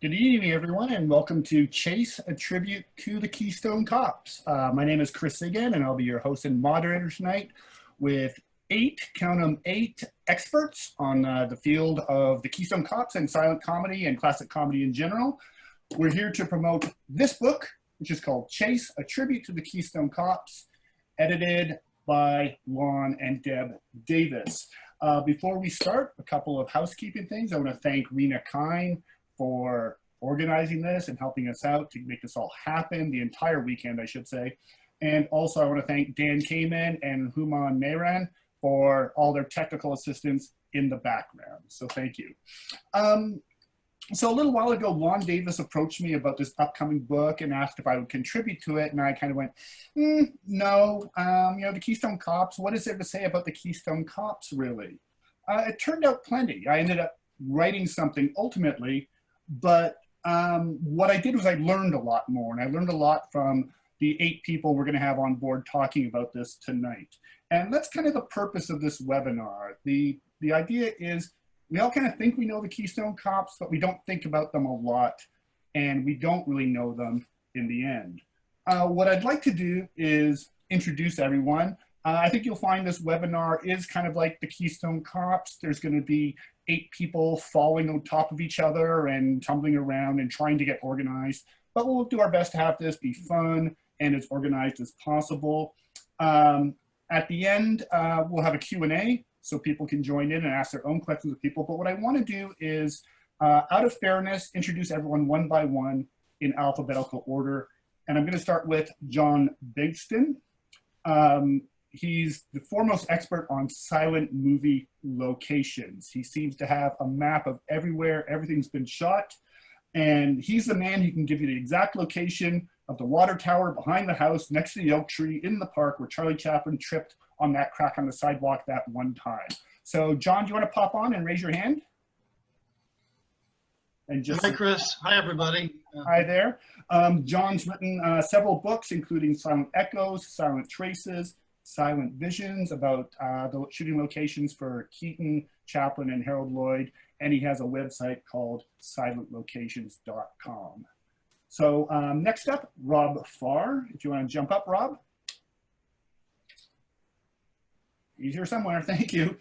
Good evening, everyone, and welcome to Chase, a tribute to the Keystone Cops. My name is Chris Sigan, and I'll be your host and moderator tonight with count them, eight experts on the field of the Keystone Cops and silent comedy and classic comedy in general. We're here to promote this book, which is called Chase, a tribute to the Keystone Cops, edited by Lon and Deb Davis. Before we start, a couple of housekeeping things. I want to thank Rena Kine for organizing this and helping us out to make this all happen, the entire weekend, I should say. And also I want to thank Dan Kamen and Human Mehran for all their technical assistance in the background. So thank you. So a little while ago, Lon Davis approached me about this upcoming book and asked if I would contribute to it. And I kind of went, no, the Keystone Cops, what is there to say about the Keystone Cops, really? It turned out plenty. I ended up writing something ultimately, but what I did was I learned a lot more, and I learned a lot from the 8 people we're going to have on board talking about this tonight. And that's kind of the purpose of this webinar. The idea is we all kind of think we know the Keystone Cops, but we don't think about them a lot, and we don't really know them in the end. What I'd like to do is introduce everyone. I think you'll find this webinar is kind of like the Keystone Cops. There's going to be 8 people falling on top of each other and tumbling around and trying to get organized. But we'll do our best to have this be fun and as organized as possible. At the end, we'll have a Q&A so people can join in and ask their own questions of people. But what I want to do is, out of fairness, introduce everyone one by one in alphabetical order. And I'm going to start with John Bigston. He's the foremost expert on silent movie locations. He seems to have a map of everywhere everything's been shot. And he's the man who can give you the exact location of the water tower behind the house next to the oak tree in the park where Charlie Chaplin tripped on that crack on the sidewalk that one time. So John, do you want to pop on and raise your hand? And just hi, Chris. Hi, everybody. Hi there. John's written several books, including Silent Echoes, Silent Traces, Silent Visions, about the shooting locations for Keaton, Chaplin, and Harold Lloyd, and he has a website called silentlocations.com. So next up, Rob Farr. If you want to jump up, Rob. He's here somewhere, thank you.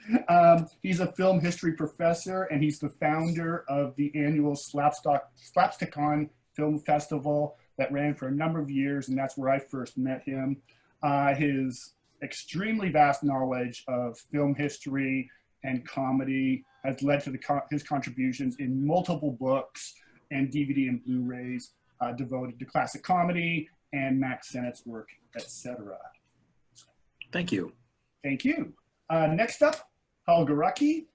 He's a film history professor, and he's the founder of the annual Slapstick-On Film Festival that ran for a number of years, and that's where I first met him. His extremely vast knowledge of film history and comedy has led to his contributions in multiple books and DVD and Blu Rays devoted to classic comedy and Mack Sennett's work, etc. Thank you. Thank you. Next up, Paul Garucki,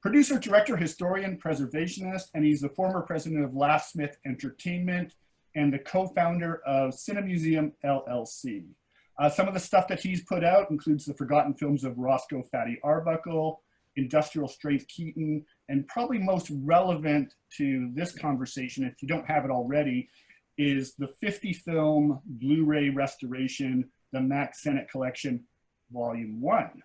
producer, director, historian, preservationist, and he's the former president of Laughsmith Entertainment and the co-founder of Cinemuseum LLC. Some of the stuff that he's put out includes the forgotten films of Roscoe Fatty Arbuckle, Industrial Strength Keaton, and probably most relevant to this conversation, if you don't have it already, is the 50-film Blu Ray restoration, the Mack Sennett Collection, Volume 1,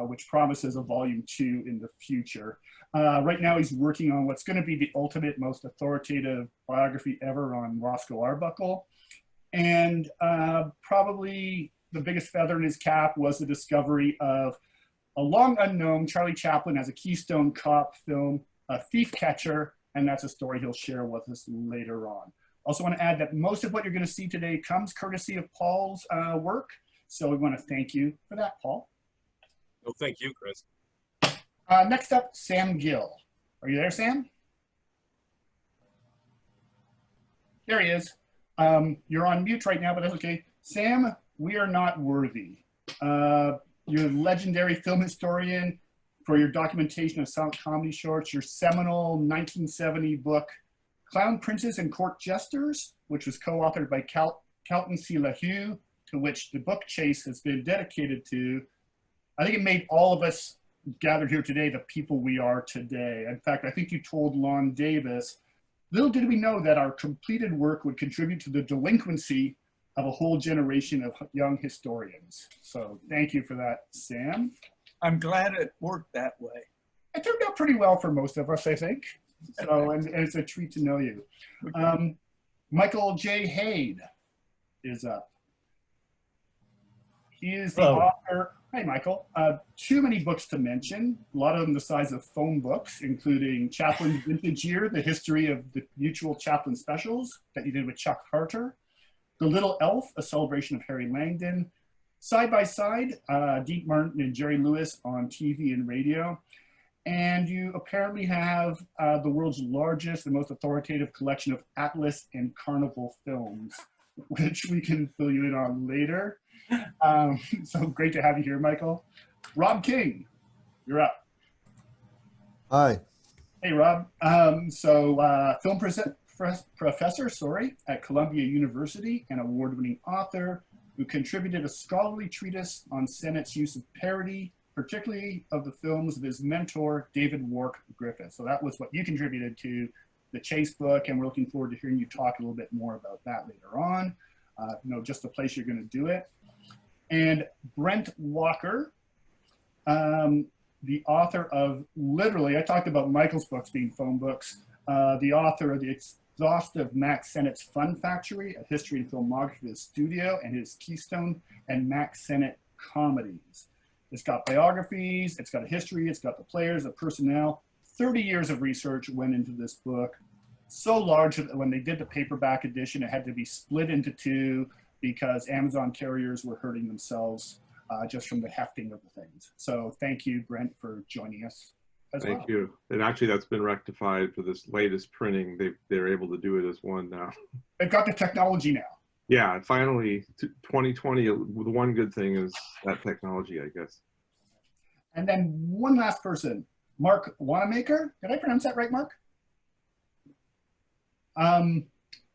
which promises a Volume 2 in the future. Right now he's working on what's going to be the ultimate, most authoritative biography ever on Roscoe Arbuckle. And probably the biggest feather in his cap was the discovery of a long unknown Charlie Chaplin as a Keystone Cop film, A Thief Catcher, and that's a story he'll share with us later on. Also want to add that most of what you're going to see today comes courtesy of Paul's work, so we want to thank you for that, Paul. Oh, thank you, Chris. Next up, Sam Gill. Are you there, Sam? There he is. You're on mute right now, but that's okay. Sam, we are not worthy. You're a legendary film historian for your documentation of silent comedy shorts, your seminal 1970 book, Clown Princes and Court Jesters, which was co-authored by Calton C. LaHue, to which the book Chase has been dedicated to. I think it made all of us gathered here today the people we are today. In fact, I think you told Lon Davis, little did we know that our completed work would contribute to the delinquency of a whole generation of young historians. So thank you for that, Sam. I'm glad it worked that way. It turned out pretty well for most of us, I think. So, and it's a treat to know you. Michael J. Haid is up. He is the author. Hi, Michael. Too many books to mention. A lot of them the size of phone books, including Chaplin's Vintage Year, the history of the mutual Chaplin specials that you did with Chuck Harter. The Little Elf, a celebration of Harry Langdon. Side by Side, Dean Martin and Jerry Lewis on TV and radio. And you apparently have the world's largest and most authoritative collection of Atlas and Carnival films, which we can fill you in on later. So great to have you here, Michael. Rob King, you're up. Hi. Hey, Rob. Film professor, at Columbia University, and award-winning author who contributed a scholarly treatise on Sennett's use of parody, particularly of the films of his mentor, David Wark Griffith. So that was what you contributed to the Chase book, and we're looking forward to hearing you talk a little bit more about that later on. Just the place you're going to do it. And Brent Walker, the author of literally, I talked about Michael's books being phone books, the author of the exhaustive Mack Sennett's Fun Factory, a history and filmography of his studio, and his Keystone and Mack Sennett comedies. It's got biographies, it's got a history, it's got the players, the personnel. 30 years of research went into this book. So large that when they did the paperback edition, it had to be split into two because Amazon carriers were hurting themselves just from the hefting of the things. So thank you, Brent, for joining us as well. Thank you. And actually that's been rectified for this latest printing. They're able to do it as one now. They've got the technology now. Yeah, finally, 2020, the one good thing is that technology, I guess. And then one last person, Mark Wanamaker. Did I pronounce that right, Mark? In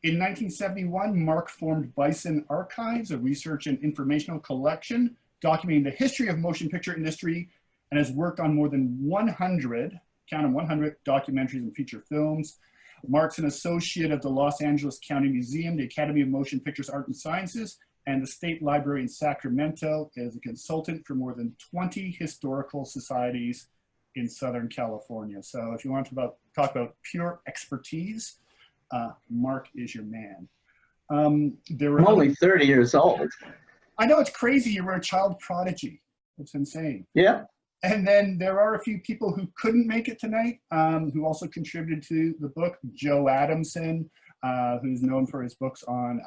1971, Mark formed Bison Archives, a research and informational collection documenting the history of motion picture industry, and has worked on more than 100, count them, 100 documentaries and feature films. Mark's an associate of the Los Angeles County Museum, the Academy of Motion Pictures Art and Sciences, and the State Library in Sacramento, as a consultant for more than 20 historical societies in Southern California. So if you want to talk about pure expertise, Mark is your man. I'm only 30 years old. I know, it's crazy. You were a child prodigy. It's insane. Yeah. And then there are a few people who couldn't make it tonight, who also contributed to the book. Joe Adamson, who's known for his books on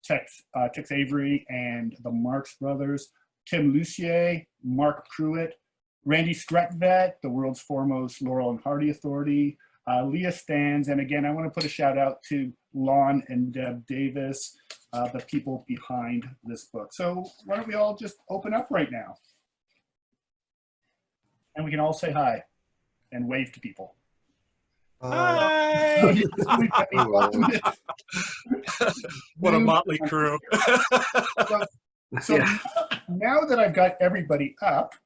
Tex Avery and the Marx Brothers. Tim Lucier, Mark Pruitt, Randy Stretvet, the world's foremost Laurel and Hardy authority. Leah Stans, and again, I want to put a shout out to Lon and Deb Davis, the people behind this book. So why don't we all just open up right now? And we can all say hi and wave to people. Hi! What a motley crew. So now that I've got everybody up,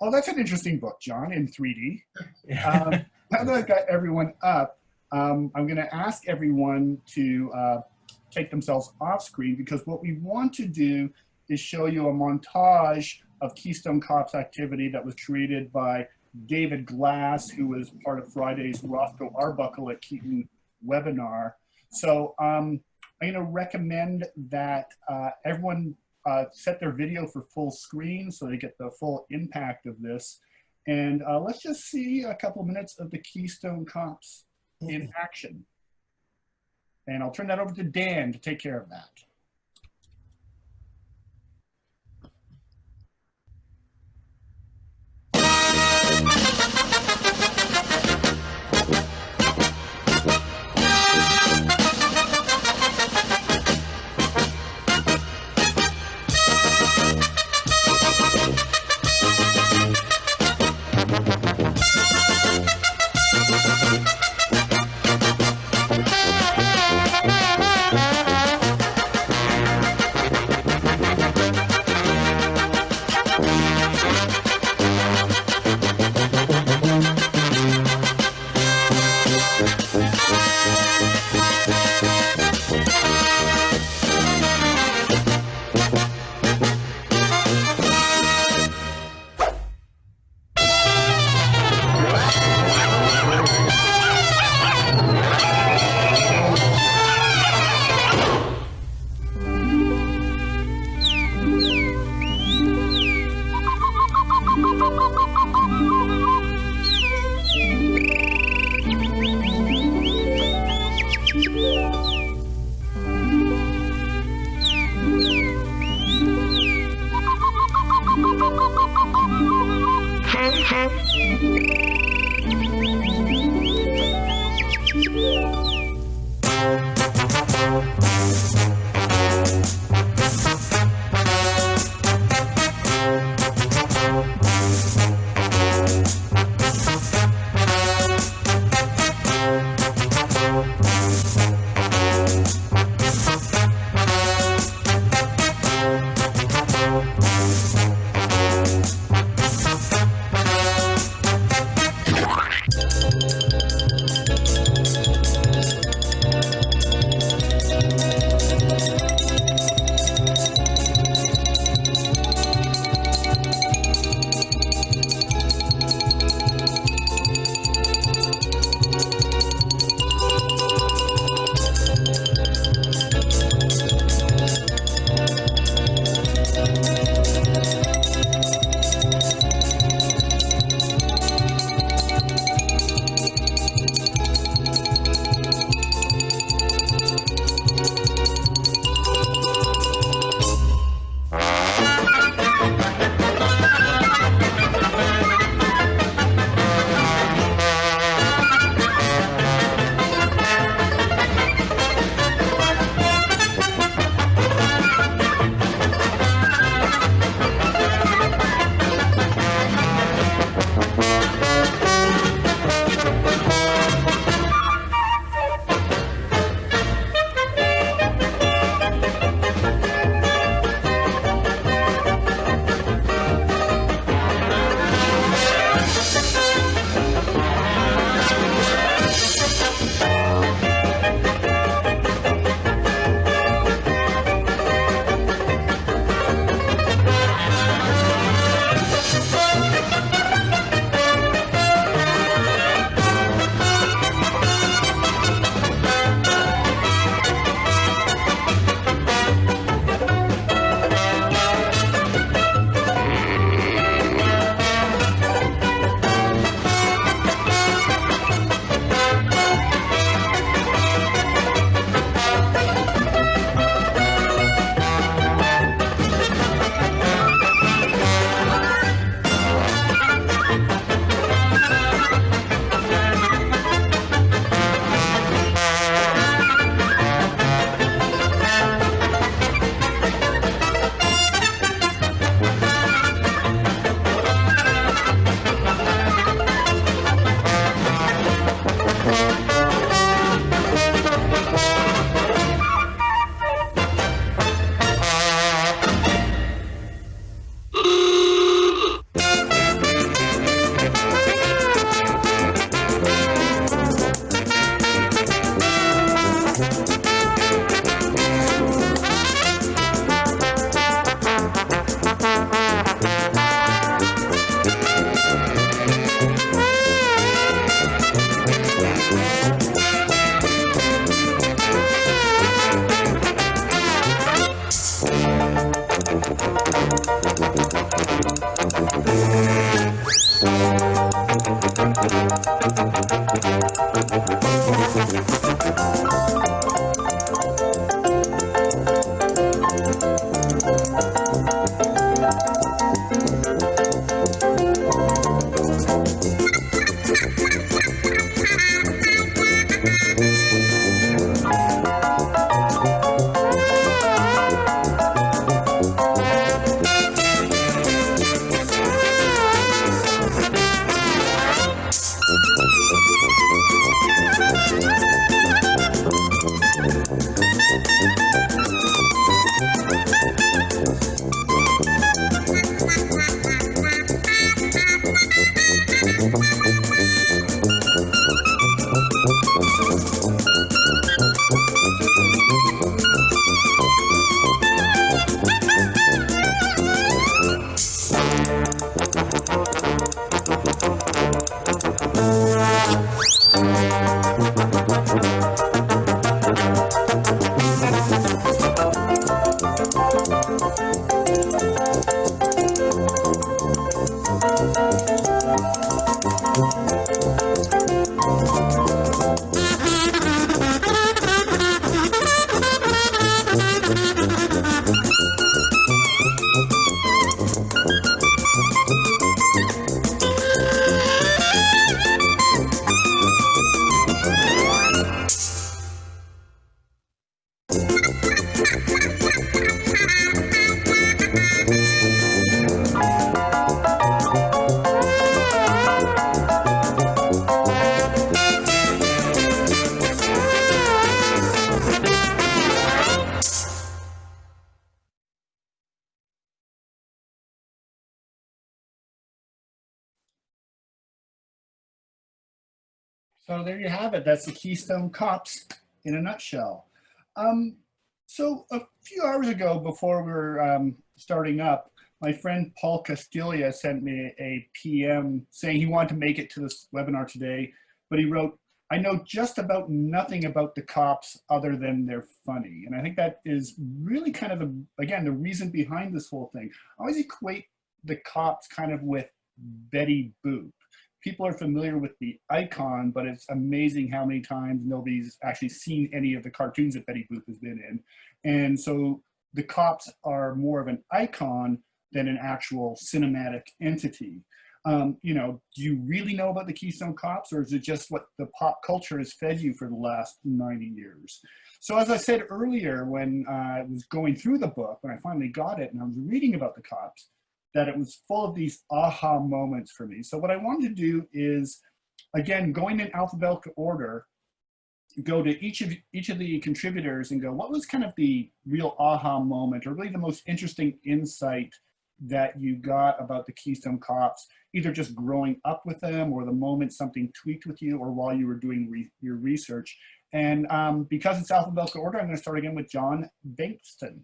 oh, that's an interesting book, John, in 3D. Now that I've got everyone up, I'm going to ask everyone to take themselves off screen, because what we want to do is show you a montage of Keystone Cops activity that was created by David Glass, who was part of Friday's Roscoe Arbuckle at Keaton webinar. So I'm going to recommend that everyone set their video for full screen so they get the full impact of this. And let's just see a couple minutes of the Keystone Cops in action. And I'll turn that over to Dan to take care of that. So there you have it. That's the Keystone Cops in a nutshell. So a few hours ago, before we were starting up, my friend Paul Castilla sent me a PM saying he wanted to make it to this webinar today, but he wrote, "I know just about nothing about the cops other than they're funny." And I think that is really kind of, again, the reason behind this whole thing. I always equate the cops kind of with Betty Boop. People are familiar with the icon, but it's amazing how many times nobody's actually seen any of the cartoons that Betty Boop has been in. And so the cops are more of an icon than an actual cinematic entity. You know, do you really know about the Keystone Cops, or is it just what the pop culture has fed you for the last 90 years? So as I said earlier, when I was going through the book, when I finally got it and I was reading about the cops, that it was full of these aha moments for me. So what I wanted to do is, again, going in alphabetical order, go to each of the contributors and go, what was kind of the real aha moment, or really the most interesting insight that you got about the Keystone Cops, either just growing up with them, or the moment something tweaked with you, or while you were doing your research. And because it's alphabetical order, I'm going to start again with John Bankston.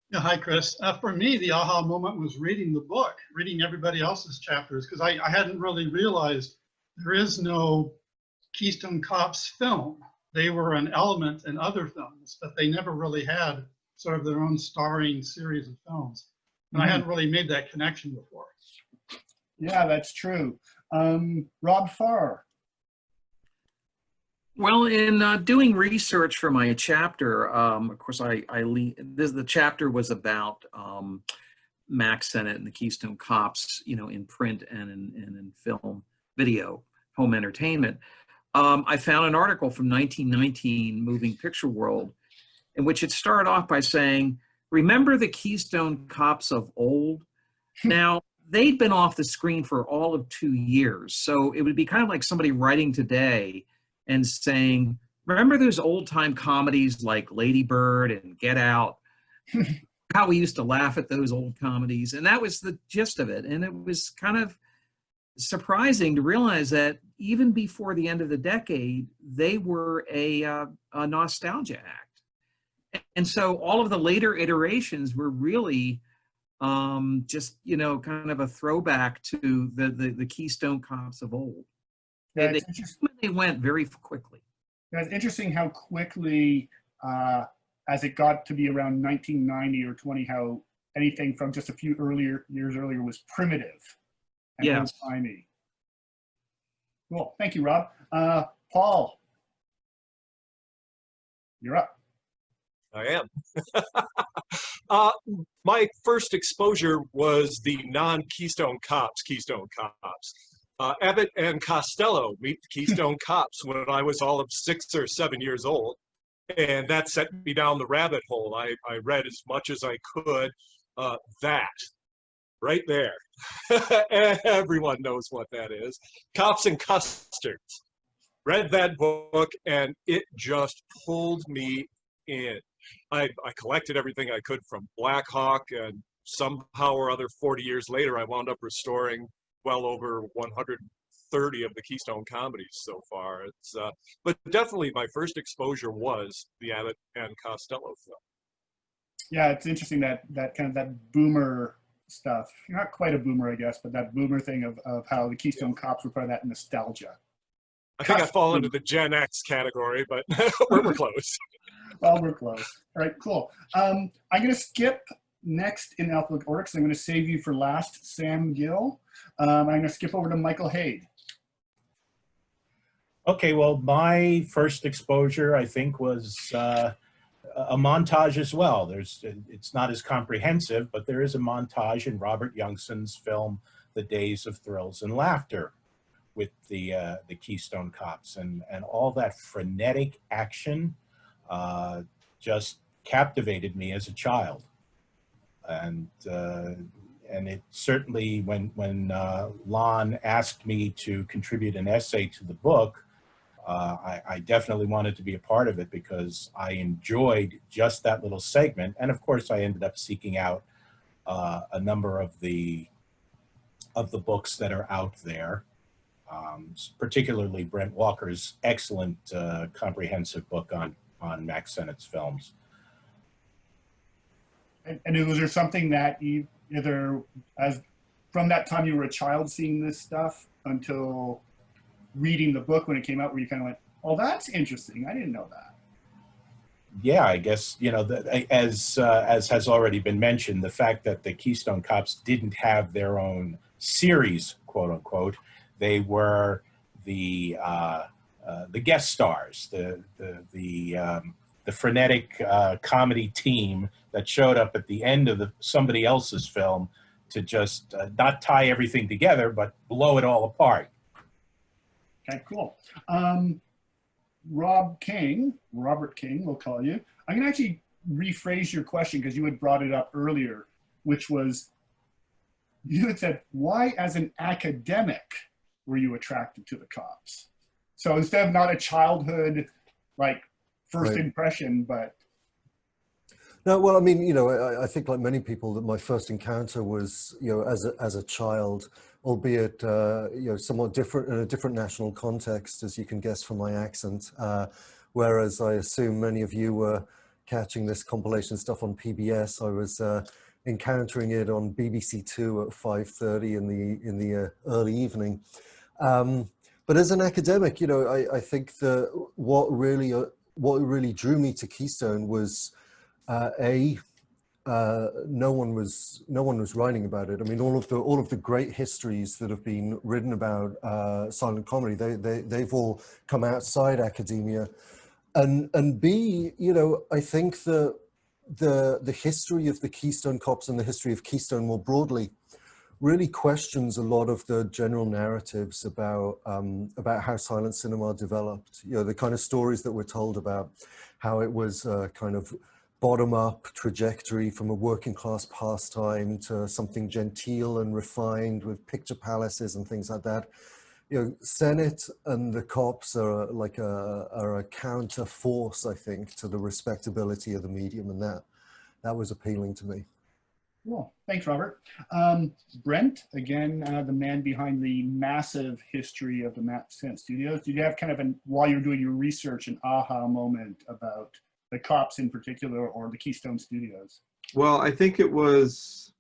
Yeah, hi, Chris. For me, the aha moment was reading the book, reading everybody else's chapters, because I hadn't really realized there is no Keystone Cops film. They were an element in other films, but they never really had sort of their own starring series of films. And I hadn't really made that connection before. Yeah, that's true. Rob Farr. Well, in doing research for my chapter, of course, the chapter was about Mack Sennett and the Keystone Cops, you know, in print and in film, video, home entertainment. I found an article from 1919, Moving Picture World, in which it started off by saying, "Remember the Keystone Cops of old?" Now, they'd been off the screen for all of 2 years, so it would be kind of like somebody writing today and saying, "Remember those old-time comedies like Lady Bird and Get Out? How we used to laugh at those old comedies." And that was the gist of it. And it was kind of surprising to realize that even before the end of the decade, they were a nostalgia act. And so all of the later iterations were really just, you know, kind of a throwback to the Keystone Cops of old. Yeah, They went very quickly. Yeah, it's interesting how quickly, as it got to be around 1990 or 20, how anything from just a few years earlier was primitive and Yeah. old-timey. Cool. Thank you, Rob. Paul, you're up. I am. My first exposure was the non-Keystone Cops, Keystone Cops. Abbott and Costello meet the Keystone Cops when I was all of 6 or 7 years old. And that set me down the rabbit hole. I read as much as I could. That, right there. Everyone knows what that is. Cops and Custards. Read that book and it just pulled me in. I collected everything I could from Black Hawk, and somehow or other 40 years later I wound up restoring well over 130 of the Keystone comedies so far. It's but definitely my first exposure was the Abbott and Costello film. Yeah, it's interesting that that boomer stuff. You're not quite a boomer, I guess, but that boomer thing of how the Keystone Cops were part of that nostalgia. I think I fall into the Gen X category, but we're close. Well, we're close. All right, cool. I'm going to skip next in alphabetical order because I'm going to save you for last, Sam Gill. I'm going to skip over to Michael Haid. Okay, well, my first exposure, I think, was a montage as well. It's not as comprehensive, but there is a montage in Robert Youngson's film, The Days of Thrills and Laughter, with the Keystone Cops, and all that frenetic action just captivated me as a child. And it certainly, when Lon asked me to contribute an essay to the book, I definitely wanted to be a part of it because I enjoyed just that little segment. And of course, I ended up seeking out a number of the books that are out there, particularly Brent Walker's excellent comprehensive book on Mack Sennett's films. And was there something that you either, as from that time you were a child seeing this stuff until reading the book when it came out, where you kind of went, "Oh, that's interesting. I didn't know that." Yeah, I guess, you know, as has already been mentioned, the fact that the Keystone Cops didn't have their own series, quote unquote, they were the guest stars, the frenetic comedy team that showed up at the end of somebody else's film to just not tie everything together, but blow it all apart. Okay, cool. Robert King, we'll call you. I'm going to actually rephrase your question because you had brought it up earlier, which was, you had said, why as an academic were you attracted to the cops? So instead of not a childhood, like, first Right. impression, but... No, well, I mean, you know, I think like many people that my first encounter was, you know, as a child, albeit, you know, somewhat different, in a different national context, as you can guess from my accent. Whereas I assume many of you were catching this compilation stuff on PBS. I was encountering it on BBC Two at 5:30 in the early evening. But as an academic, you know, I think that what really drew me to Keystone was no one was writing about it. I mean, all of the great histories that have been written about silent comedy, they've all come outside academia, and B, you know, I think that the history of the Keystone Cops and the history of Keystone more broadly really questions a lot of the general narratives about how silent cinema developed. You know, the kind of stories that were told about how it was kind of bottom-up trajectory from a working-class pastime to something genteel and refined with picture palaces and things like that. You know, Sennett and the Cops are like a counter force, I think, to the respectability of the medium, and that was appealing to me. Cool. Thanks, Robert. Brent, again, the man behind the massive history of the Mack Sennett Studios. Did you have kind of, while you're doing your research, an aha moment about the Cops in particular, or the Keystone Studios? Well, I think it was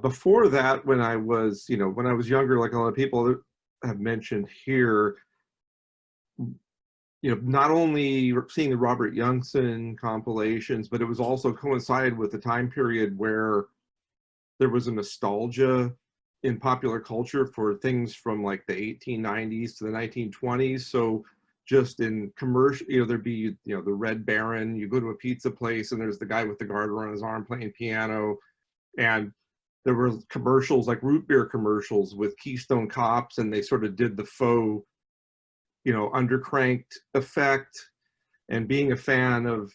before that, when I was, you know, when I was younger, like a lot of people have mentioned here, you know, not only seeing the Robert Youngson compilations, but it was also coincided with the time period where there was a nostalgia in popular culture for things from like the 1890s to the 1920s. So just in commercial, there'd be, the Red Baron, you go to a pizza place and there's the guy with the garter on his arm playing piano. And there were commercials, like root beer commercials with Keystone Cops, and they sort of did the faux, undercranked effect. And being a fan of,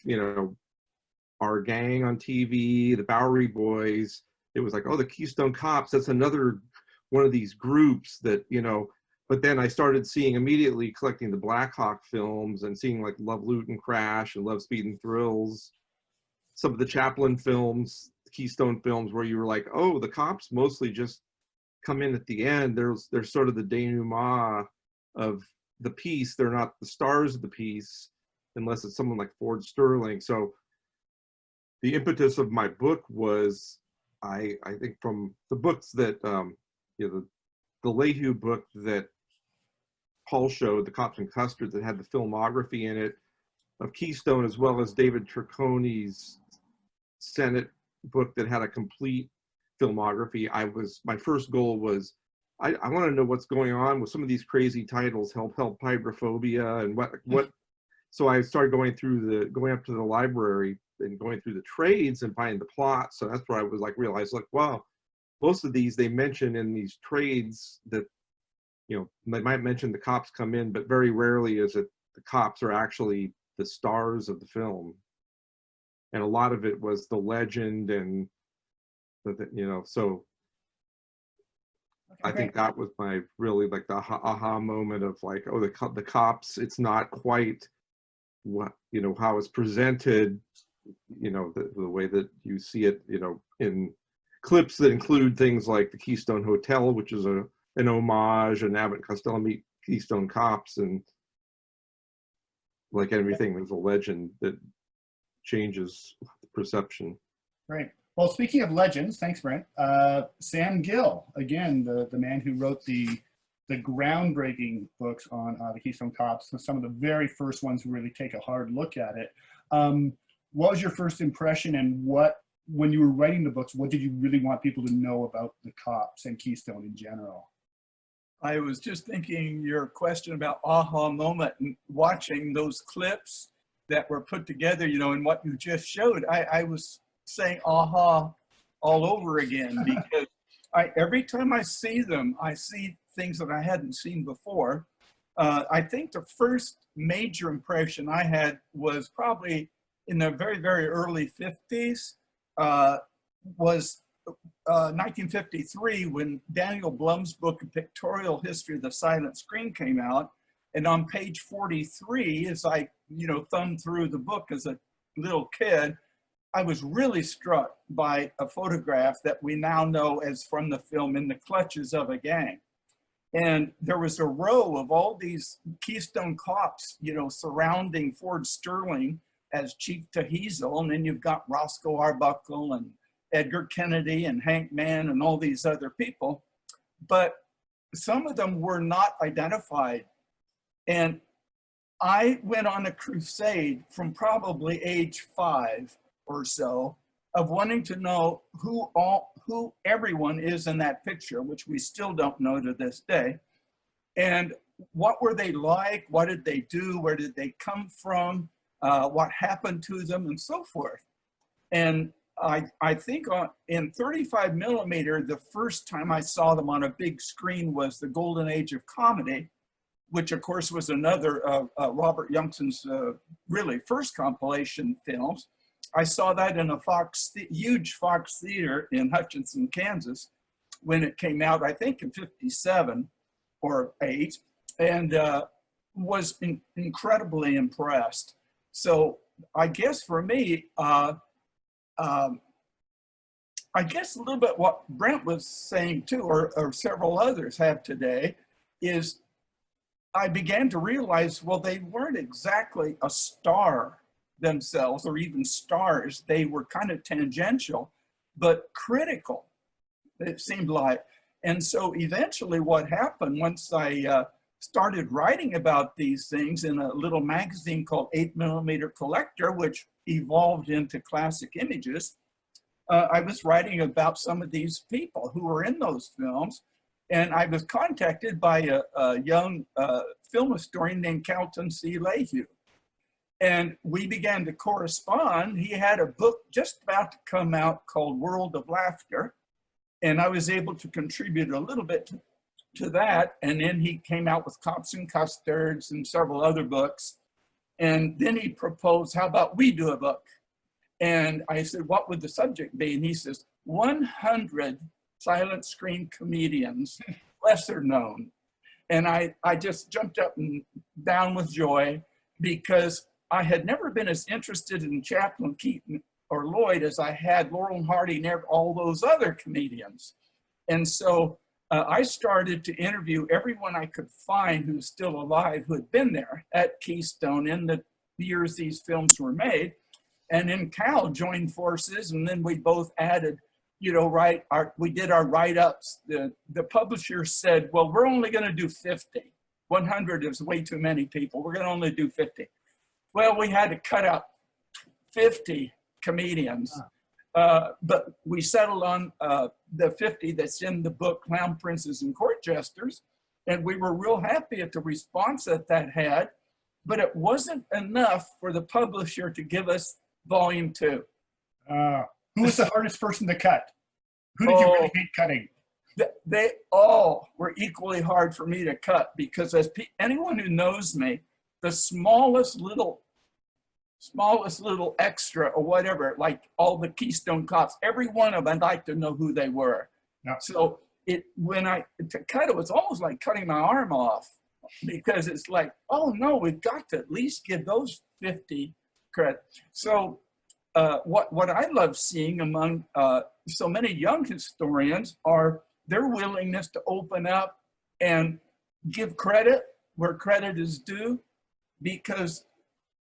our gang on TV, the Bowery Boys, it was like, oh, the Keystone Cops, that's another one of these groups that, but then I started seeing immediately collecting the Black Hawk films and seeing like Love, Loot and Crash and Love, Speed and Thrills, some of the Chaplin films, the Keystone films, where you were like, oh, the cops mostly just come in at the end. They're sort of the denouement of the piece. They're not the stars of the piece unless it's someone like Ford Sterling. So the impetus of my book was, I think from the books that, the Lehue book that Paul showed, The Cops and Custard, that had the filmography in it of Keystone, as well as David Turcone's Sennett book that had a complete filmography. My first goal was, I want to know what's going on with some of these crazy titles, Help, Hydrophobia, and what. So I started going up to the library and going through the trades and finding the plot. So that's where I was like, realized, like, wow, most of these they mention in these trades that, they might mention the cops come in, but very rarely is it the cops are actually the stars of the film. And a lot of it was the legend and, so I think that was my really like the aha moment of like, oh, the cops, it's not quite what, how it's presented, the way that you see it, in clips that include things like the Keystone Hotel, which is an homage, and Abbott and Costello meet Keystone Cops, and like everything, there's a legend that changes perception. Right. Well, speaking of legends, thanks, Brent. Sam Gill, again, the man who wrote the groundbreaking books on the Keystone Cops, so some of the very first ones who really take a hard look at it. What was your first impression, and when you were writing the books, what did you really want people to know about the cops and Keystone in general? I was just thinking your question about aha moment and watching those clips that were put together, and what you just showed, I was saying aha all over again, because every time I see them, I see things that I hadn't seen before. I think the first major impression I had was probably in the very, very early 50s, was 1953, when Daniel Blum's book, A Pictorial History of the Silent Screen, came out. And on page 43, as I, thumbed through the book as a little kid, I was really struck by a photograph that we now know as from the film In the Clutches of a Gang. And there was a row of all these Keystone Cops, surrounding Ford Sterling as Chief Tehazel. And then you've got Roscoe Arbuckle and Edgar Kennedy and Hank Mann and all these other people. But some of them were not identified. And I went on a crusade from probably age 5 or so of wanting to know who everyone is in that picture, which we still don't know to this day. And what were they like? What did they do? Where did they come from? What happened to them, and so forth. And I think in 35 millimeter, the first time I saw them on a big screen was The Golden Age of Comedy, which of course was another Robert Youngson's really first compilation films. I saw that in a huge Fox theater in Hutchinson, Kansas, when it came out, I think in 57 or 8, and was incredibly impressed. So I guess for me, I guess a little bit what Brent was saying too, or several others have today, is I began to realize, well, they weren't exactly a star themselves, or even stars. They were kind of tangential, but critical, it seemed like. And so eventually what happened, once I started writing about these things in a little magazine called 8mm Collector, which evolved into Classic Images, I was writing about some of these people who were in those films. And I was contacted by a young film historian named Carlton C. Lehue. And we began to correspond. He had a book just about to come out called World of Laughter. And I was able to contribute a little bit to that. And then he came out with Cops and Custards and several other books. And then he proposed, how about we do a book? And I said, what would the subject be? And he says, 100 silent screen comedians, lesser known. And I just jumped up and down with joy, because I had never been as interested in Chaplin, Keaton, or Lloyd as I had Laurel and Hardy and all those other comedians. And so I started to interview everyone I could find who's still alive, who had been there at Keystone in the years these films were made. And then Cal joined forces, and then we both added, you know, we did our write-ups. The publisher said, well, we're only going to do 50. 100 is way too many people. We're going to only do 50. Well, we had to cut out 50 comedians, but we settled on the 50 that's in the book, Clown Princes and Court Jesters, and we were real happy at the response that had, but it wasn't enough for the publisher to give us volume 2. Who was the hardest person to cut? Who did you really hate cutting? They all were equally hard for me to cut, because as anyone who knows me, the smallest little extra or whatever, like all the Keystone Cops, every one of them, I'd like to know who they were. Yeah. So to cut it was almost like cutting my arm off, because it's like, oh no, we've got to at least give those 50 credit. So what I love seeing among so many young historians are their willingness to open up and give credit where credit is due, because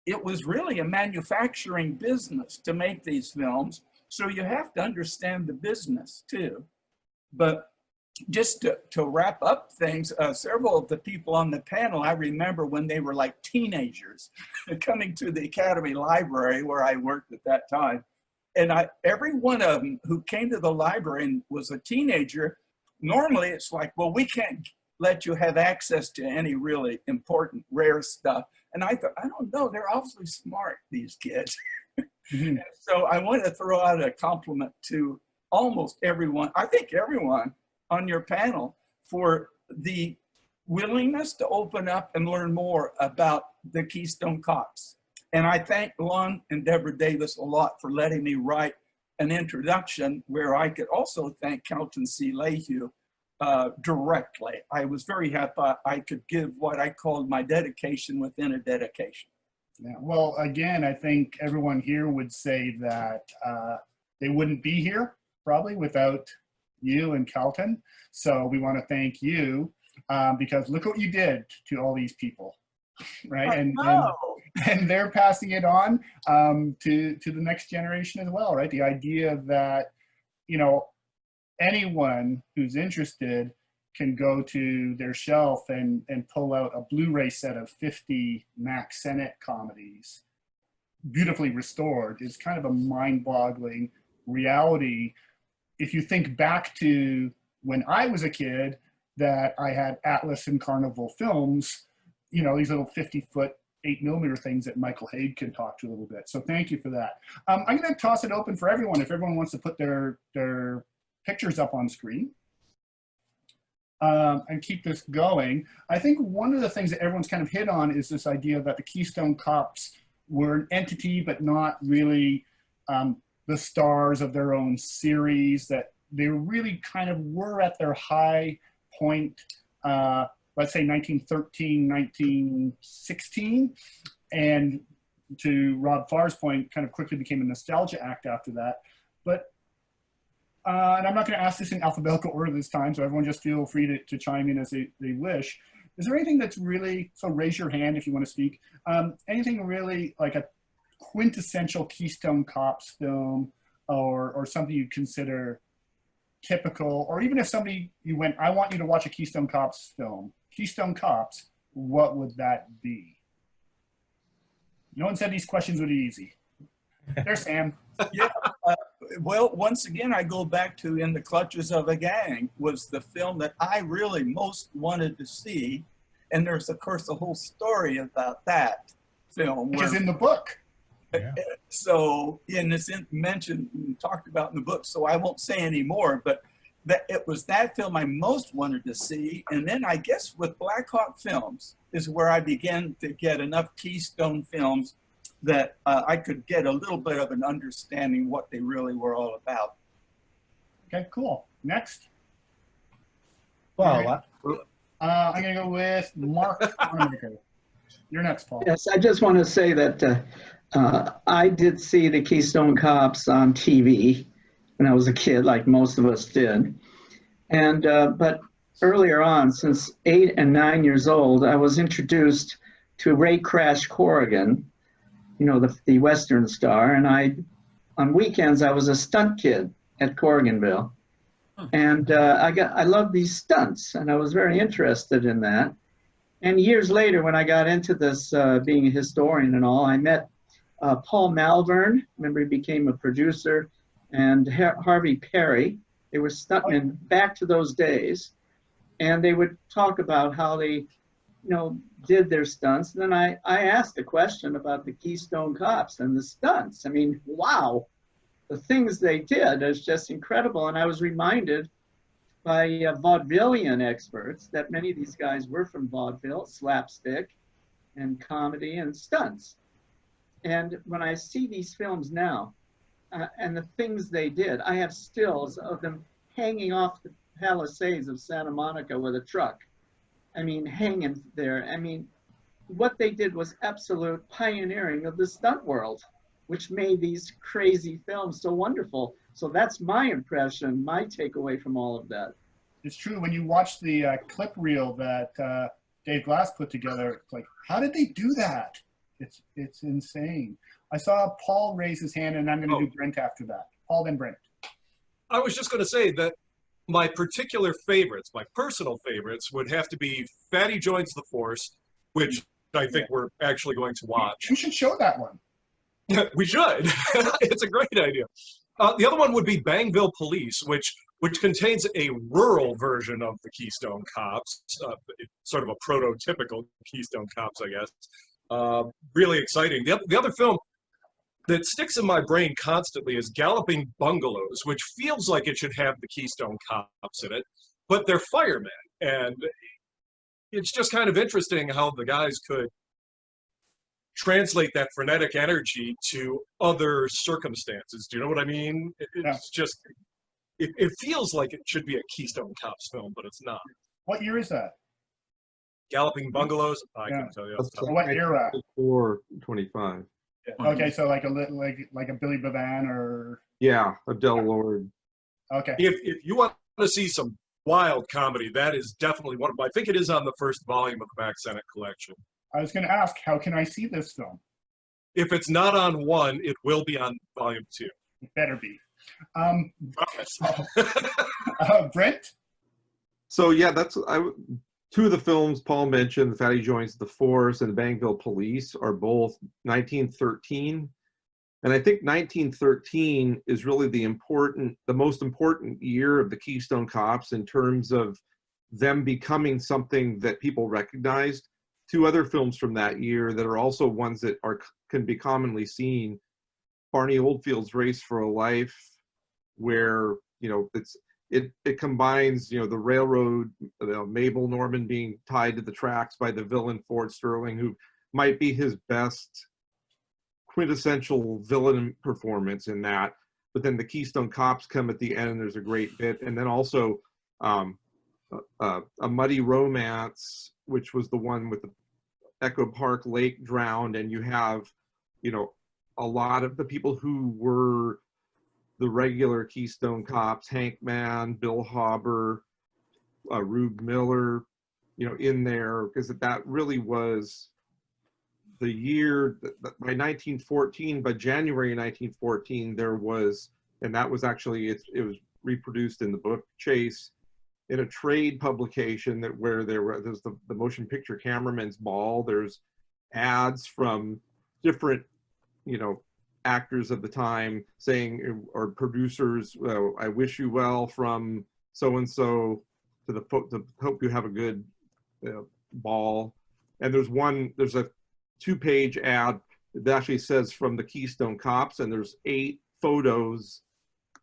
it was really a manufacturing business to make these films. So you have to understand the business too. But just to wrap up things, several of the people on the panel, I remember when they were like teenagers coming to the Academy Library where I worked at that time. And every one of them who came to the library and was a teenager, normally it's like, well, we can't let you have access to any really important, rare stuff. And I thought, I don't know, they're awfully smart, these kids. Mm-hmm. So I want to throw out a compliment to almost everyone, I think everyone on your panel, for the willingness to open up and learn more about the Keystone Cops. And I thank Lon and Deborah Davis a lot for letting me write an introduction where I could also thank Carlton C. Lehue directly. I was very happy I could give what I called my dedication within a dedication. Yeah, well, again, I think everyone here would say that they wouldn't be here probably without you and Carlton. So we want to thank you because look what you did to all these people, right? And they're passing it on to the next generation as well, right? The idea that, you know, anyone who's interested can go to their shelf and pull out a Blu Ray set of 50 Mack Sennett comedies, beautifully restored, is kind of a mind-boggling reality. If you think back to when I was a kid, that I had Atlas and Carnival films, you know, these little 50-foot 8mm things that Michael Haig can talk to a little bit. So thank you for that. I'm going to toss it open for everyone if everyone wants to put their pictures up on screen and keep this going. I think one of the things that everyone's kind of hit on is this idea that the Keystone Cops were an entity, but not really the stars of their own series, that they really kind of were at their high point, let's say 1913, 1916, and to Rob Farr's point, kind of quickly became a nostalgia act after that. But and I'm not going to ask this in alphabetical order this time, so everyone just feel free to chime in as they wish. Is there anything that's really, so raise your hand if you want to speak, anything really like a quintessential Keystone Cops film, or something you consider typical, or even if somebody, you went, I want you to watch a Keystone Cops film, Keystone Cops, what would that be? No one said these questions would be easy. There's Sam. Yeah, Well, once again, I go back to In the Clutches of a Gang was the film that I really most wanted to see. And there's, of course, a whole story about that film. Which is in the book. Yeah. So, and it's mentioned and talked about in the book, so I won't say any more, but that it was that film I most wanted to see. And then I guess with Black Hawk Films is where I began to get enough Keystone films that I could get a little bit of an understanding what they really were all about. Okay, cool. Next. Well, I'm going to go with Mark Wanamaker. You're next, Paul. Yes, I just want to say that I did see the Keystone Cops on TV when I was a kid, like most of us did. And but earlier on, since 8 and 9 years old, I was introduced to Ray Crash Corrigan, you know, the Western star. And on weekends, I was a stunt kid at Corriganville. And I loved these stunts, and I was very interested in that. And years later, when I got into this, being a historian and all, I met Paul Malvern. Remember, he became a producer, and Harvey Perry. They were stuntmen back to those days, and they would talk about how they, you know, did their stunts. And then I asked a question about the Keystone Cops and the stunts. I mean, wow, the things they did is just incredible. And I was reminded by vaudevillian experts that many of these guys were from vaudeville, slapstick, and comedy and stunts. And when I see these films now, and the things they did, I have stills of them hanging off the Palisades of Santa Monica with a truck. I mean, hanging there. I mean, what they did was absolute pioneering of the stunt world, which made these crazy films so wonderful. So that's my impression, my takeaway from all of that. It's true. When you watch the clip reel that Dave Glass put together, it's like, how did they do that? It's insane. I saw Paul raise his hand, and I'm going to do Brent after that. Paul, then Brent. I was just going to say that my particular favorites, my personal favorites, would have to be Fatty Joins the Force, which I think we're actually going to watch. You should show that one. We should. It's a great idea. The other one would be Bangville Police, which contains a rural version of the Keystone Cops, sort of a prototypical Keystone Cops, I guess. Really exciting. The other film that sticks in my brain constantly is Galloping Bungalows, which feels like it should have the Keystone Cops in it, but they're firemen. And it's just kind of interesting how the guys could translate that frenetic energy to other circumstances. Do you know what I mean? It's just, it feels like it should be a Keystone Cops film, but it's not. What year is that? Galloping Bungalows, I can tell you. What era? 425. Okay, so like a Billy Bevan or Yeah, a Del Lord. okay. If you want to see some wild comedy, that is definitely one of them. I think it is on the first volume of the Mack Sennett collection. I was going to ask, how can I see this film? If it's not on 1, it will be on volume 2. It better be. Promise. Brent? So yeah, two of the films Paul mentioned, Fatty Joins the Force and Bangville Police, are both 1913. And I think 1913 is really the most important year of the Keystone Cops in terms of them becoming something that people recognized. Two other films from that year that are also ones that can be commonly seen: Barney Oldfield's Race for a Life, where, you know, it combines, you know, the railroad, Mabel Normand being tied to the tracks by the villain Ford Sterling, who might be his best quintessential villain performance in that. But then the Keystone Cops come at the end, and there's a great bit. And then also A Muddy Romance, which was the one with the Echo Park Lake drowned, and you have, you know, a lot of the people who were the regular Keystone Cops, Hank Mann, Bill Hauber, Rube Miller, you know, in there, because that really was the year that by 1914, by January 1914, there was, and that was actually, it was reproduced in the book Chase, in a trade publication where there's the Motion Picture Cameraman's Ball. There's ads from different, you know, actors of the time saying, or producers, I wish you well from so-and-so to the hope you have a good ball. And there's a 2-page ad that actually says from the Keystone Cops, and there's 8 photos,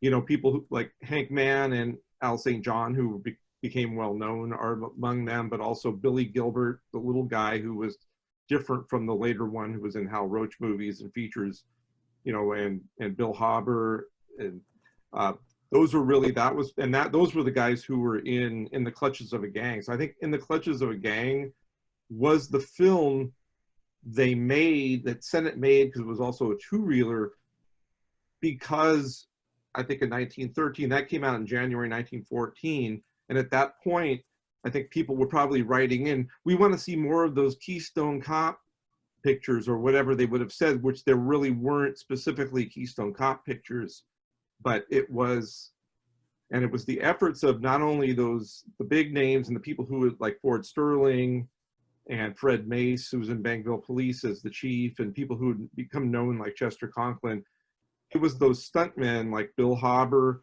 you know, people who, like Hank Mann and Al St. John, who became well known, are among them, but also Billy Gilbert, the little guy who was different from the later one who was in Hal Roach movies and features, you know, and Bill Hauber, and those were really, those were the guys who were in the Clutches of a Gang. So I think In the Clutches of a Gang was the film they made, that Sennett made, because it was also a 2-reeler, because I think in 1913, that came out in January 1914, and at that point, I think people were probably writing in, we want to see more of those Keystone Cop pictures, or whatever they would have said, which there really weren't specifically Keystone Cop pictures, but it was the efforts of not only the big names and the people who would, like Ford Sterling and Fred Mace, who was in Bangville Police as the chief, and people who had become known like Chester Conklin. It was those stuntmen like Bill Hauber,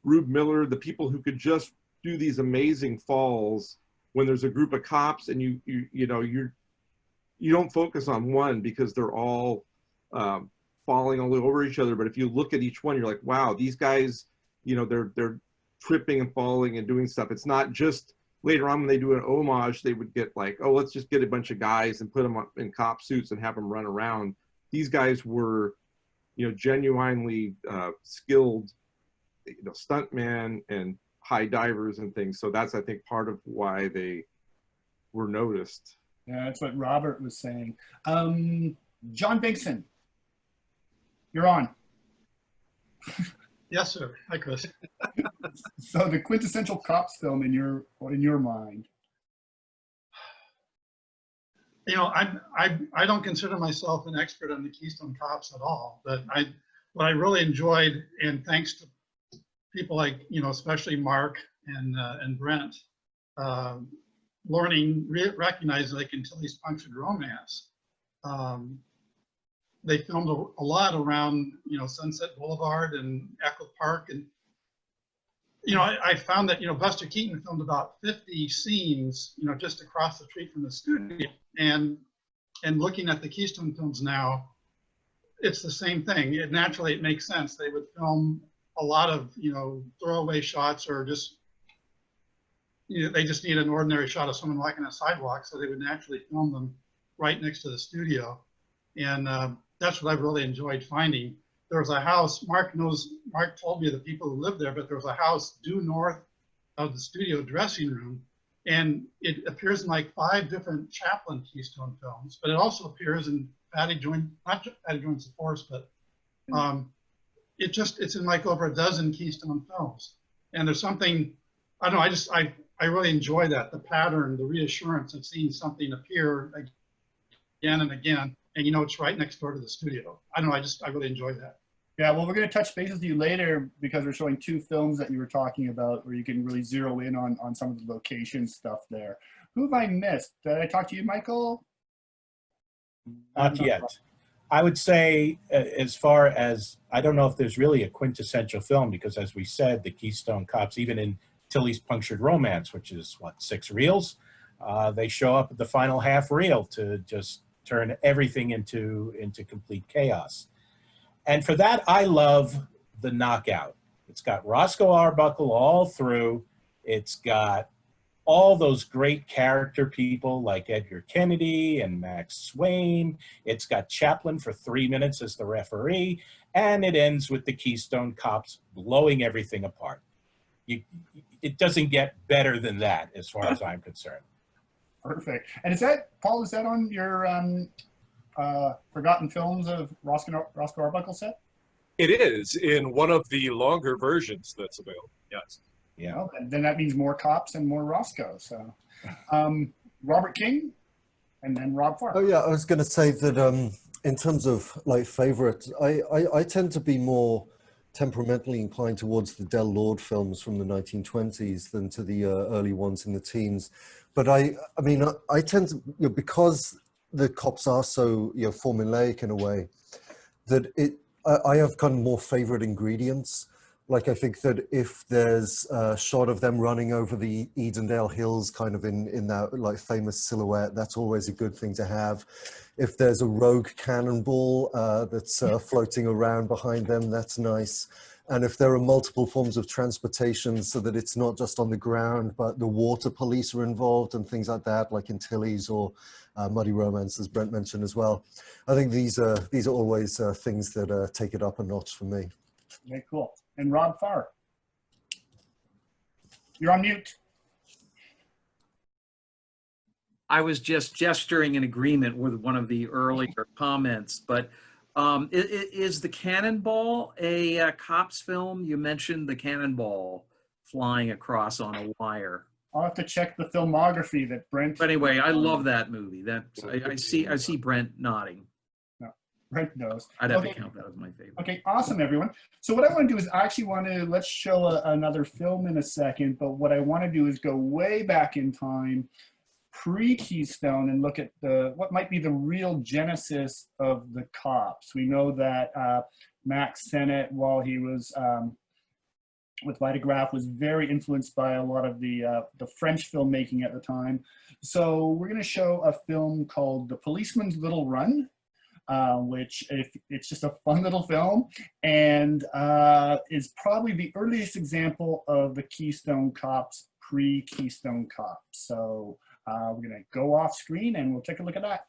Rube Miller, the people who could just do these amazing falls when there's a group of cops, and you don't focus on one because they're all falling all over each other. But if you look at each one, you're like, wow, these guys, you know, they're tripping and falling and doing stuff. It's not just later on when they do an homage, they would get like, oh, let's just get a bunch of guys and put them up in cop suits and have them run around. These guys were, you know, genuinely skilled, you know, stuntmen and high divers and things. So that's, I think, part of why they were noticed. Yeah, that's what Robert was saying. John Bigson, you're on. Yes, sir. Hi, Chris. So the quintessential cops film in your mind. You know, I don't consider myself an expert on the Keystone Cops at all, but what I really enjoyed, and thanks to people like, you know, especially Mark and Brent, recognizing like Tilly's Punctured Romance. They filmed a lot around, you know, Sunset Boulevard and Echo Park, and you know, I found that, you know, Buster Keaton filmed about 50 scenes, you know, just across the street from the studio. And looking at the Keystone films now, it's the same thing. Naturally, it makes sense. They would film a lot of, you know, throwaway shots, or just, you know, they just need an ordinary shot of someone walking on a sidewalk, so they would naturally film them right next to the studio. And that's what I've really enjoyed finding. There was a house, Mark told me the people who lived there, but there was a house due north of the studio dressing room, and it appears in like 5 different Chaplin Keystone films, but it also appears in not Patty Joins the Force, but it's in like over a dozen Keystone films. And there's something, I don't know, I really enjoy that, the pattern, the reassurance of seeing something appear again and again, and you know it's right next door to the studio. I don't know, I really enjoy that. Yeah, well, we're going to touch base with you later because we're showing 2 films that you were talking about where you can really zero in on some of the location stuff there. Who have I missed? Did I talk to you, Michael? Not yet. I would say, as far as, I don't know if there's really a quintessential film, because as we said, the Keystone Cops, even in Tilly's Punctured Romance, which is what, 6 reels, they show up at the final half reel to just turn everything into complete chaos. And for that, I love the knockout. It's got Roscoe Arbuckle all through. It's got all those great character people like Edgar Kennedy and Max Swain. It's got Chaplin for 3 minutes as the referee. And it ends with the Keystone Cops blowing everything apart. It doesn't get better than that as far as I'm concerned. Perfect. And is that, Paul, is that on your Forgotten Films of Roscoe Arbuckle set? It is in one of the longer versions that's available. Yes. Yeah. Well, then that means more cops and more Roscoe. So, Robert King, and then Rob Farr. Oh yeah, I was going to say that in terms of like favorites, I tend to be more temperamentally inclined towards the Del Lord films from the 1920s than to the early ones in the teens. But I mean, I tend to, you know, because the cops are so, you know, formulaic in a way, that I have kind of more favorite ingredients. Like, I think that if there's a shot of them running over the Edendale Hills, kind of in that like famous silhouette, that's always a good thing to have. If there's a rogue cannonball that's floating around behind them, that's nice. And if there are multiple forms of transportation, so that it's not just on the ground, but the water police are involved and things like that, like in Tilly's or Muddy Romance, as Brent mentioned as well. I think these are always things that take it up a notch for me. Okay, cool. And Rob Farr, you're on mute. I was just gesturing in agreement with one of the earlier comments, but is the Cannonball a cops film? You mentioned the cannonball flying across on a wire. I'll have to check the filmography that Brent. But anyway, I love that movie. I see Brent nodding. No, Brent knows. I'd have to count that as my favorite. Okay, awesome, everyone. So what I want to do is I actually want to, let's show another film in a second, but what I want to do is go way back in time, pre-Keystone, and look at what might be the real genesis of the cops. We know that Mack Sennett, while he was with Vitagraph, was very influenced by a lot of the French filmmaking at the time. So we're going to show a film called The Policeman's Little Run, which it's just a fun little film, and is probably the earliest example of the Keystone Cops, pre-Keystone Cops. So we're going to go off screen and we'll take a look at that.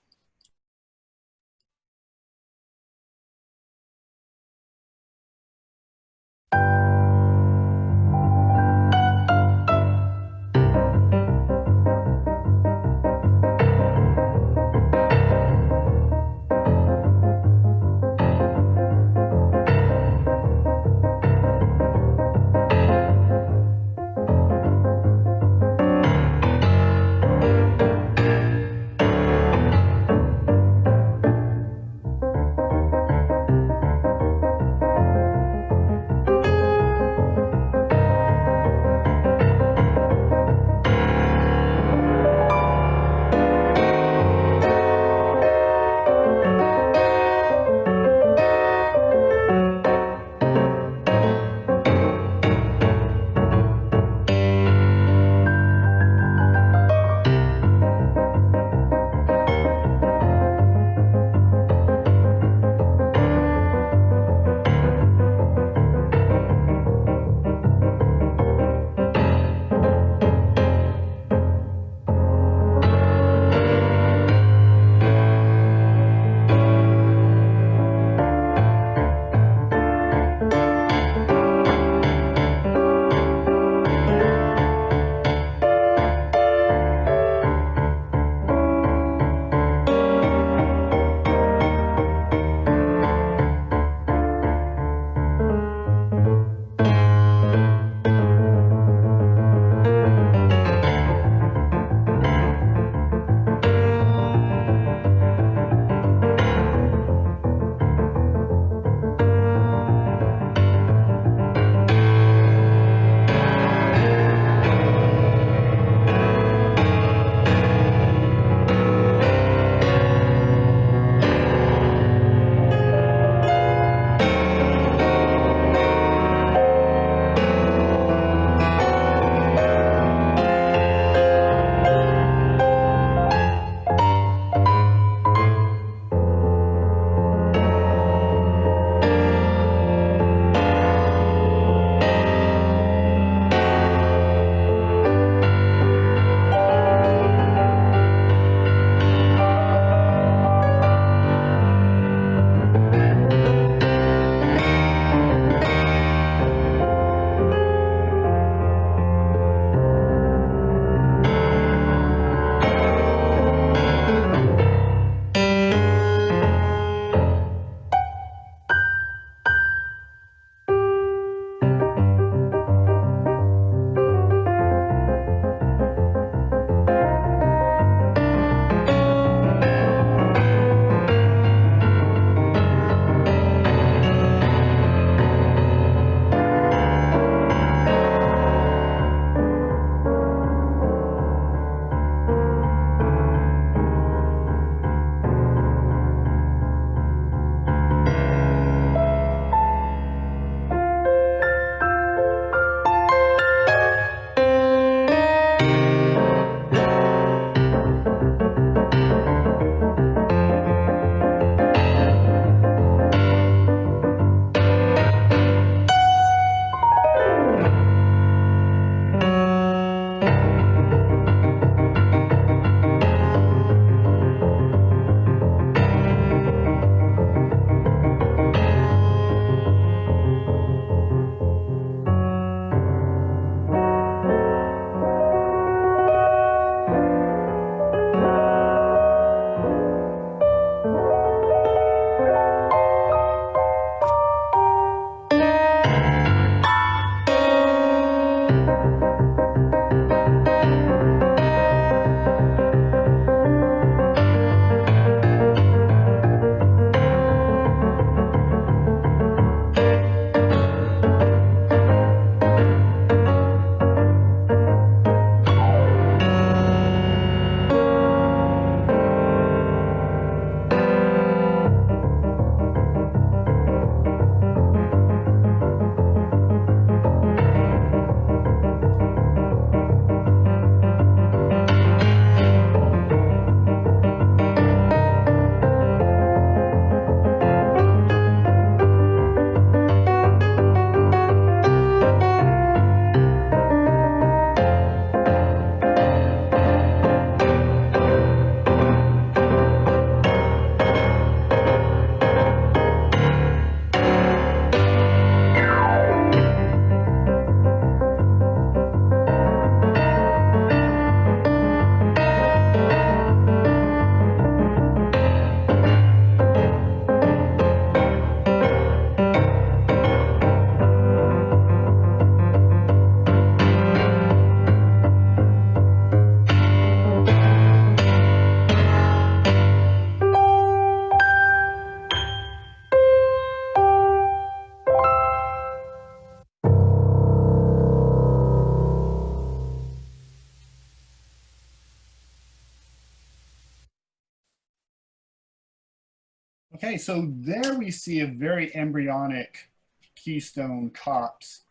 Okay, so there we see a very embryonic Keystone Cops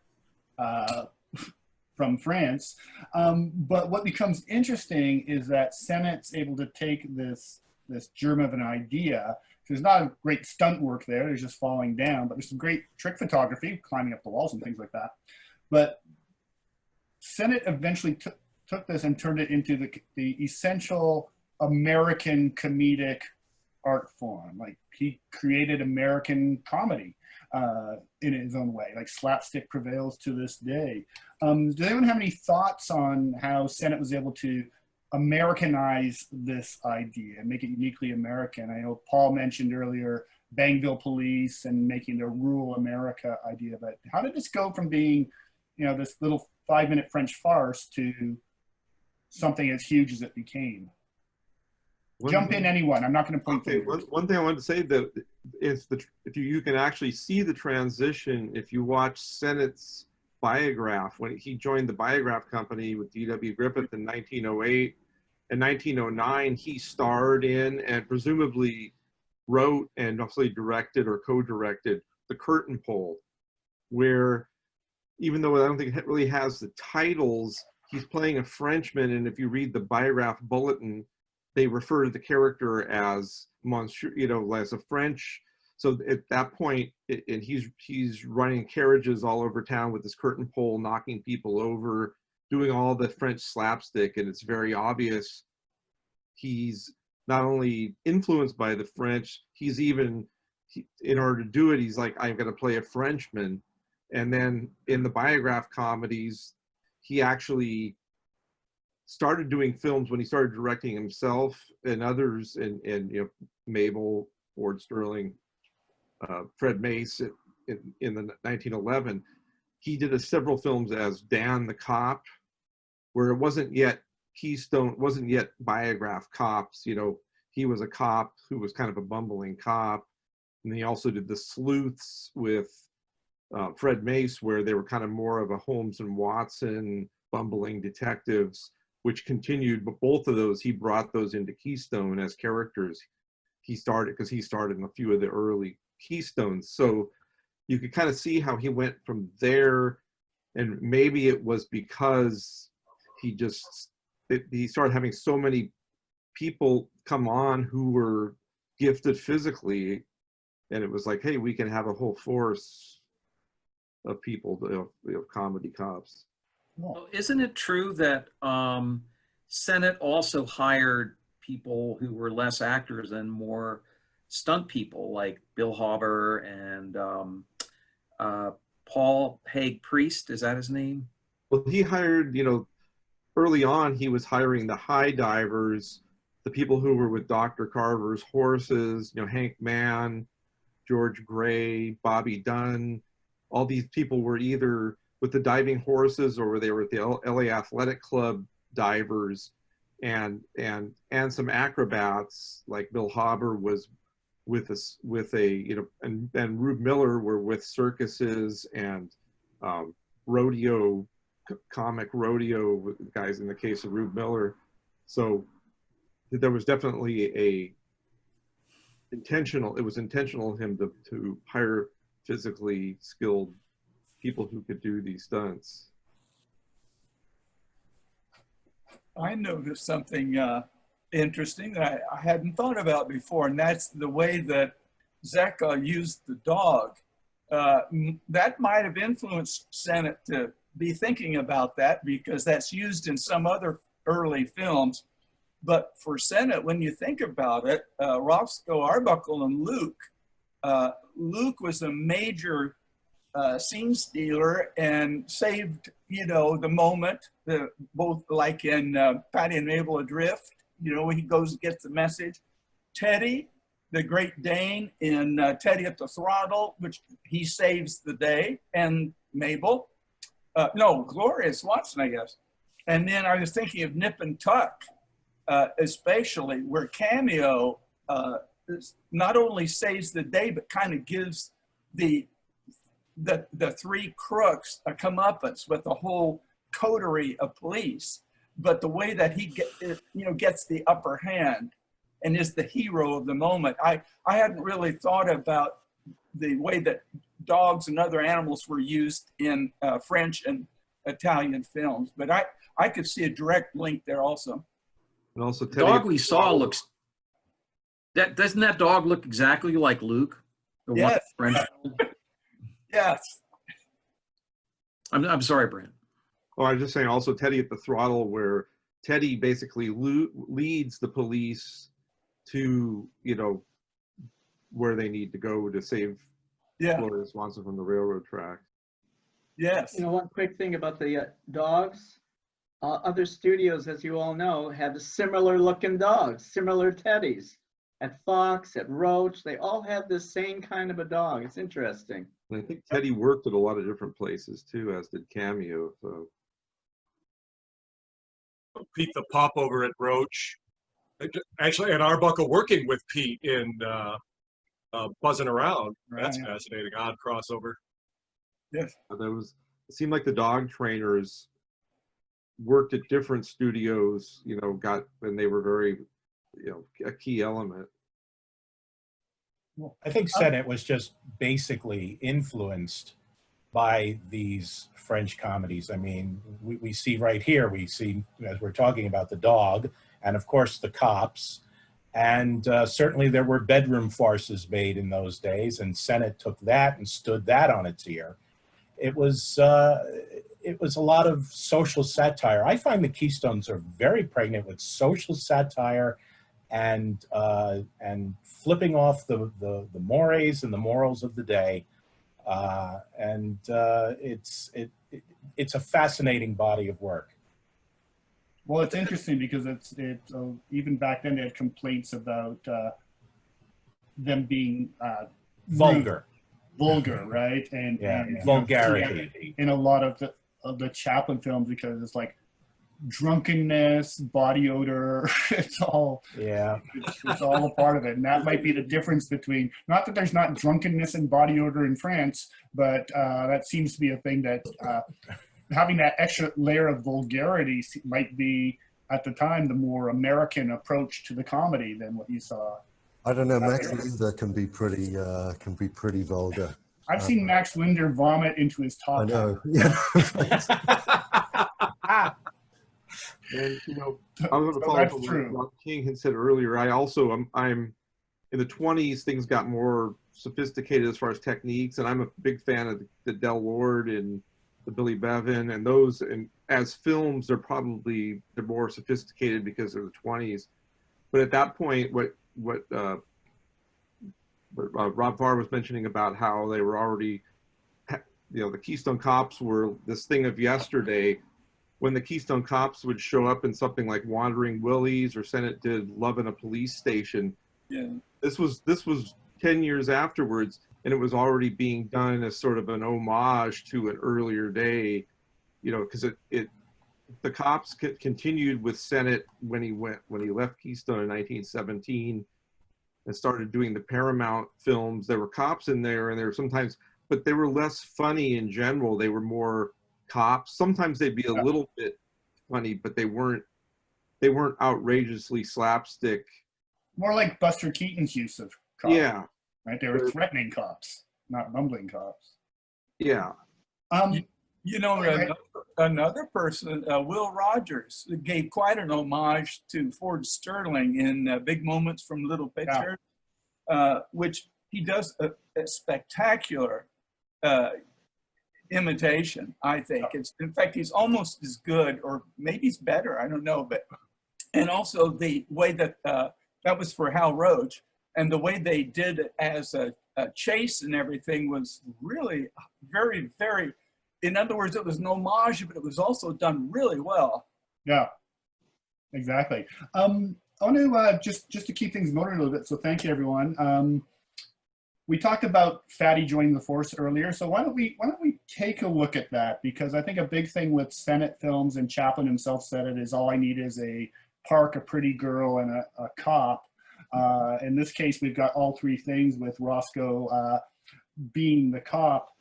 from France. But what becomes interesting is that Sennett's able to take this germ of an idea. There's not a great stunt work there. There's just falling down, but there's some great trick photography, climbing up the walls and things like that. But Sennett eventually took this and turned it into the essential American comedic art form. Like, he created American comedy in his own way. Like, slapstick prevails to this day. Does anyone have any thoughts on how Sennett was able to Americanize this idea and make it uniquely American? I know Paul mentioned earlier Bangville Police and making the rural America idea, but how did this go from being, this little 5-minute French farce to something as huge as it became? Jump in, anyone. I'm not going to point fingers. One thing I wanted to say that is if you can actually see the transition if you watch Sennett's biograph. When he joined the Biograph Company with D.W. Griffith in 1908. In 1909, he starred in and presumably wrote and also directed or co-directed The Curtain Pole, where even though I don't think it really has the titles, he's playing a Frenchman, and if you read the Biograph Bulletin, they refer to the character as Monsieur, as a French. So at that point, and he's running carriages all over town with this curtain pole, knocking people over, doing all the French slapstick, and it's very obvious he's not only influenced by the French, he's even, in order to do it, he's like, I'm going to play a Frenchman. And then in the Biograph comedies, he actually started doing films when he started directing himself and others, and Mabel, Ford Sterling, Fred Mace in the 1911. He did several films as Dan the Cop, where it wasn't yet Keystone, wasn't yet Biograph Cops. He was a cop who was kind of a bumbling cop. And he also did The Sleuths with Fred Mace, where they were kind of more of a Holmes and Watson, bumbling detectives, which continued, but both of those, he brought those into Keystone as characters. He started in a few of the early Keystones. So you could kind of see how he went from there, and maybe it was because he started having so many people come on who were gifted physically, and it was like, hey, we can have a whole force of people, comedy cops. Well, isn't it true that Sennett also hired people who were less actors and more stunt people, like Bill Hauber and Paul Haig Priest? Is that his name? Well, he hired, early on, he was hiring the high divers, the people who were with Dr. Carver's horses, Hank Mann, George Gray, Bobby Dunn. All these people were either with the diving horses or they were at the LA Athletic Club divers, and some acrobats like Bill Hauber was with and Rube Miller were with circuses and rodeo, comic rodeo guys in the case of Rube Miller. So there was definitely it was intentional of him to hire physically skilled people who could do these stunts. I noticed something interesting that I hadn't thought about before, and that's the way that Zecca used the dog. That might have influenced Sennett to be thinking about that, because that's used in some other early films. But for Sennett, when you think about it, Roscoe Arbuckle and Luke was a major scene stealer and saved, the moment, both like in Patty and Mabel Adrift, when he goes and gets the message. Teddy, the Great Dane in Teddy at the Throttle, which he saves the day, and Mabel. Gloria Swanson, I guess. And then I was thinking of Nip and Tuck, especially, where Cameo not only saves the day, but kind of gives the three crooks a comeuppance with the whole coterie of police. But the way that he gets the upper hand and is the hero of the moment. I hadn't really thought about the way that dogs and other animals were used in French and Italian films, but I could see a direct link there also. And also, The dog we saw looks, doesn't that dog look exactly like Luke? The one Yes. French film? Yes. I'm sorry, Brent. Oh, I was just saying also Teddy at the Throttle, where Teddy basically leads the police to, where they need to go to save Gloria Swanson from the railroad track. Yes. One quick thing about the dogs. Other studios, as you all know, have similar looking dogs, similar teddies. At Fox, at Roach, they all have the same kind of a dog. It's interesting. And I think Teddy worked at a lot of different places too, as did Cameo. So Pete the Pop over at Roach. Actually, Ann Arbuckle working with Pete in Buzzing Around. That's fascinating. Odd crossover. Yes. It seemed like the dog trainers worked at different studios, and they were very, a key element. I think Sennett was just basically influenced by these French comedies. I mean, we see right here, we see, as we're talking about, the dog, and of course the cops, and certainly there were bedroom farces made in those days, and Sennett took that and stood that on its ear. It was a lot of social satire. I find the Keystones are very pregnant with social satire and flipping off the mores and the morals of the day. It's a fascinating body of work. Well, it's interesting because it's even back then they had complaints about them being Vulgar. Vulgar, right? And Vulgarity in a lot of the Chaplin films, because it's like drunkenness, body odor. It's all it's all a part of it, and that might be the difference between, not that there's not drunkenness and body odor in France, but that seems to be a thing that having that extra layer of vulgarity might be at the time the more American approach to the comedy than what you saw. I don't know. Max Linder can be pretty vulgar. I've seen Max Linder vomit into his top. I know. Yeah. And I was going to follow up on what King had said earlier. I'm in the 20s. Things got more sophisticated as far as techniques, and I'm a big fan of the Del Ward and the Billy Bevan and those. And as films, they're more sophisticated because they're the 20s. But at that point, what Rob Farr was mentioning about how they were already, the Keystone Cops were this thing of yesterday. When the Keystone Cops would show up in something like Wandering Willies, or Sennett did Love in a Police Station. Yeah. This was 10 years afterwards, and it was already being done as sort of an homage to an earlier day, because the Cops continued with Sennett when he left Keystone in 1917 and started doing the Paramount films. There were cops in there, and there were sometimes, but they were less funny in general. They were more cops. Sometimes they'd be a little bit funny, but they weren't outrageously slapstick. More like Buster Keaton's use of cops. Yeah. Right? They were threatening cops, not bumbling cops. Yeah. Another person, Will Rogers, gave quite an homage to Ford Sterling in Big Moments from Little Pictures, which he does a spectacular imitation, I think. In fact, he's almost as good, or maybe he's better, I don't know. And also the way that, that was for Hal Roach, and the way they did it as a chase and everything was really very, very, in other words, it was an homage, but it was also done really well. Yeah, exactly. I want to just to keep things moving a little bit, so thank you, everyone. We talked about Fatty joining the force earlier, so why don't we take a look at that? Because I think a big thing with Sennett films, and Chaplin himself said it, is all I need is a park, a pretty girl, and a cop. In this case, we've got all three things, with Roscoe being the cop.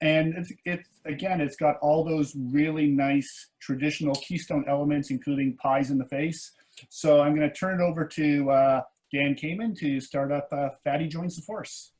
And it's got all those really nice traditional Keystone elements, including pies in the face. So I'm going to turn it over to Dan Kamen to start up Fatty Joins the Force.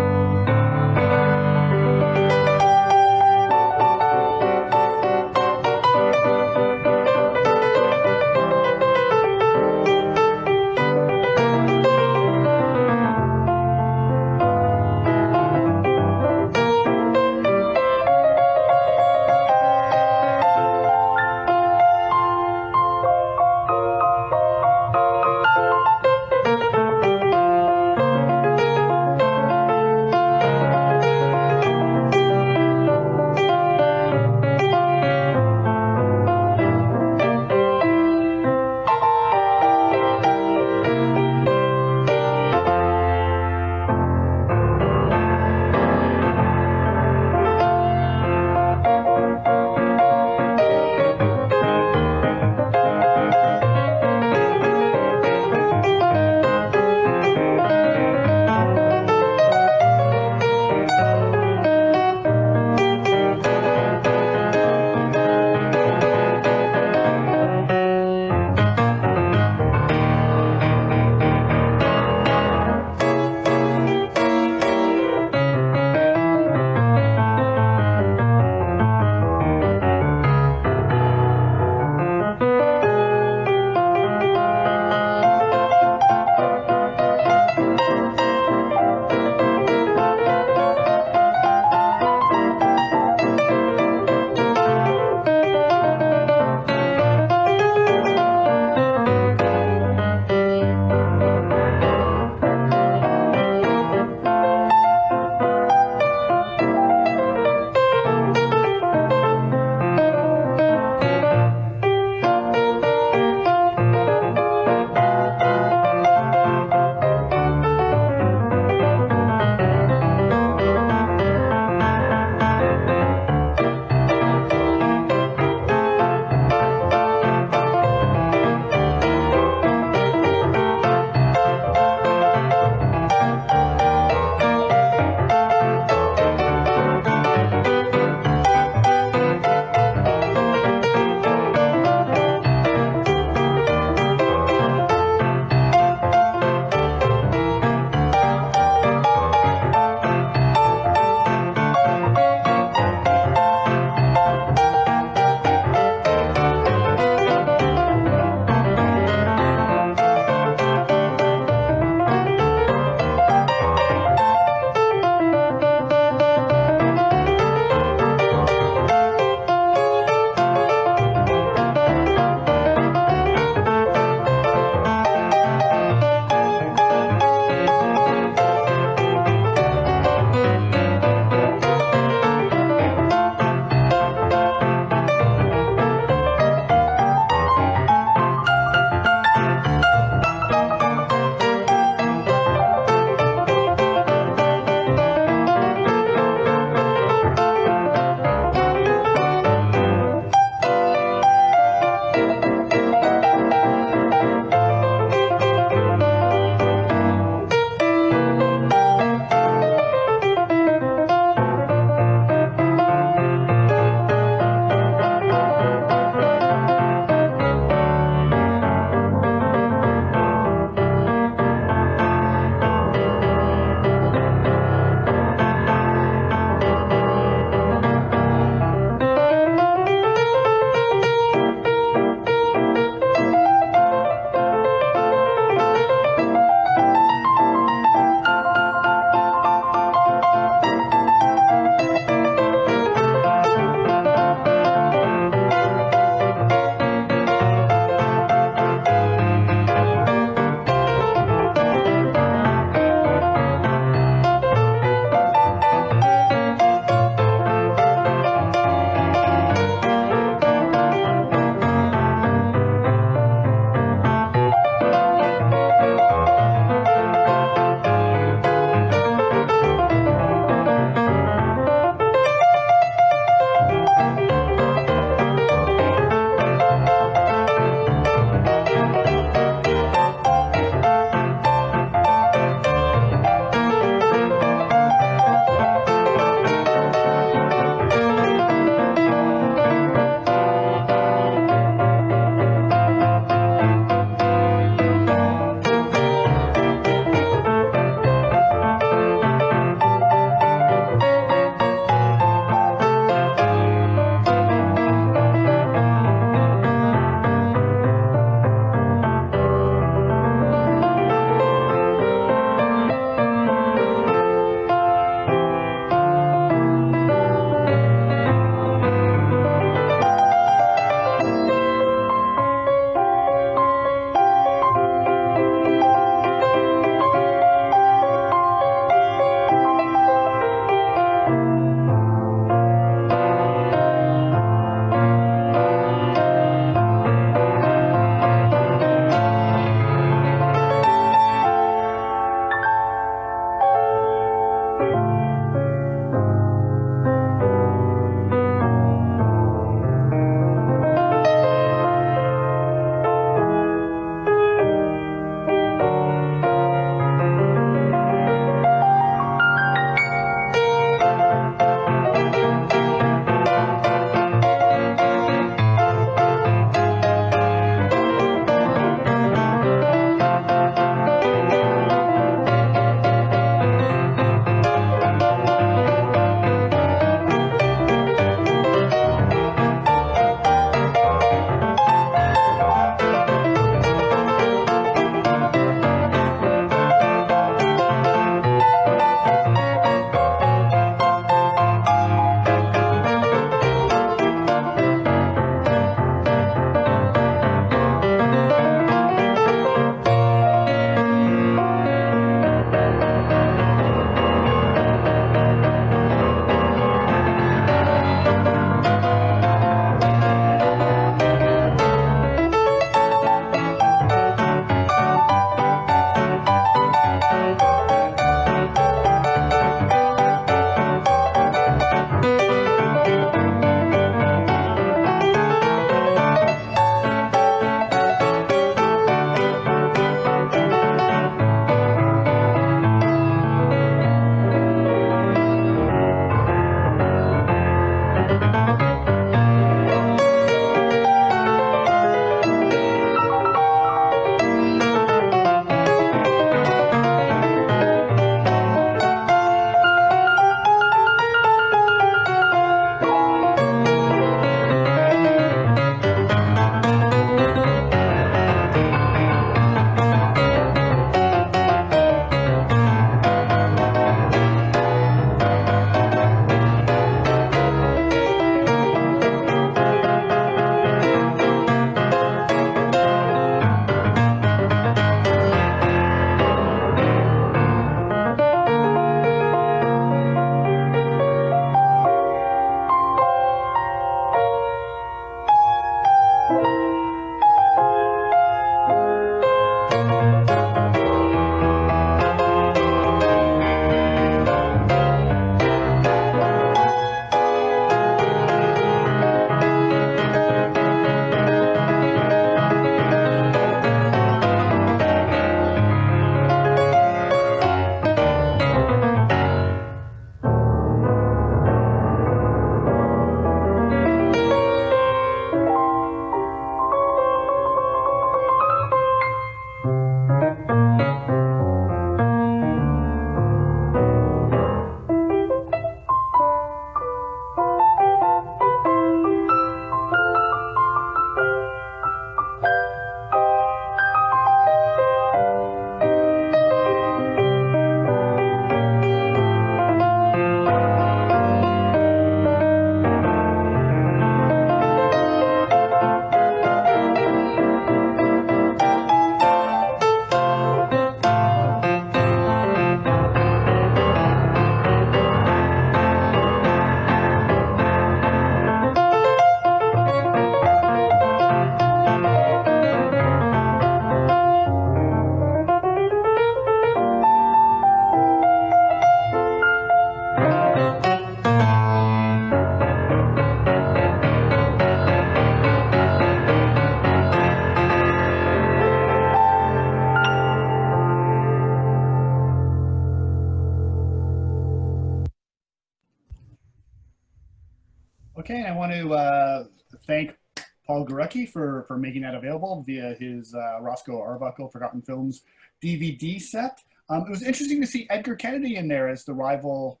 Okay, I want to thank Paul Garecki for making that available via his Roscoe Arbuckle Forgotten Films DVD set. It was interesting to see Edgar Kennedy in there as the rival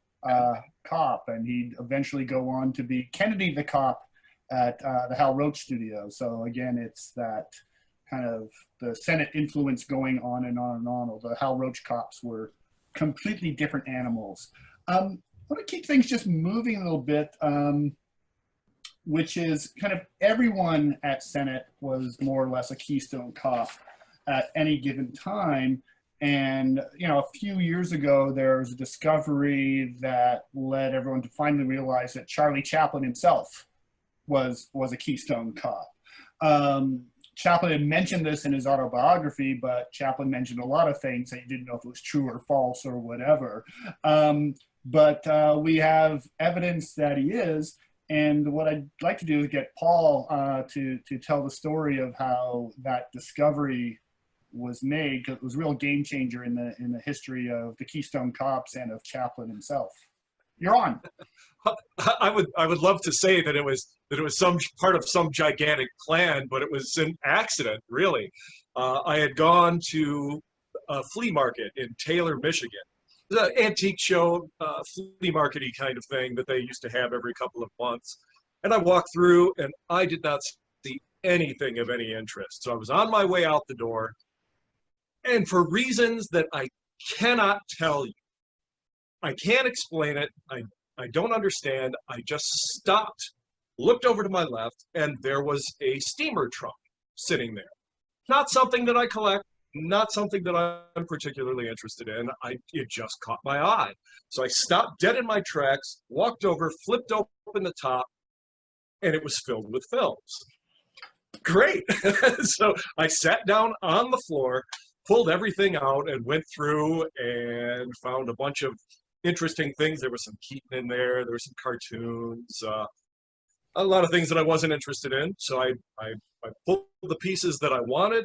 cop, and he'd eventually go on to be Kennedy the cop at the Hal Roach studio. So again, it's that kind of the Sennett influence going on and on and on. Although the Hal Roach cops were completely different animals. I want to keep things just moving a little bit. Which is kind of everyone at Sennett was more or less a Keystone cop at any given time. And, you know, a few years ago, there was a discovery that led everyone to finally realize that Charlie Chaplin himself was a Keystone cop. Chaplin had mentioned this in his autobiography, but Chaplin mentioned a lot of things that you didn't know if it was true or false or whatever. But we have evidence that he is. And what I'd like to do is get Paul to tell the story of how that discovery was made, because it was a real game changer in the history of the Keystone Cops and of Chaplin himself. You're on. I would love to say that it was some part of some gigantic plan, but it was an accident, really. I had gone to a flea market in Taylor, Michigan. The antique show, flea market-y kind of thing that they used to have every couple of months. And I walked through and I did not see anything of any interest. So I was on my way out the door, and for reasons that I cannot tell you, I can't explain it, I don't understand, I just stopped, looked over to my left, and there was a steamer trunk sitting there. Not something that I collect, not something that I'm particularly interested in. It just caught my eye. So I stopped dead in my tracks, walked over, flipped open the top, and it was filled with films. Great. So I sat down on the floor, pulled everything out, and went through and found a bunch of interesting things. There was some Keaton in there. There were some cartoons, a lot of things that I wasn't interested in. So I pulled the pieces that I wanted,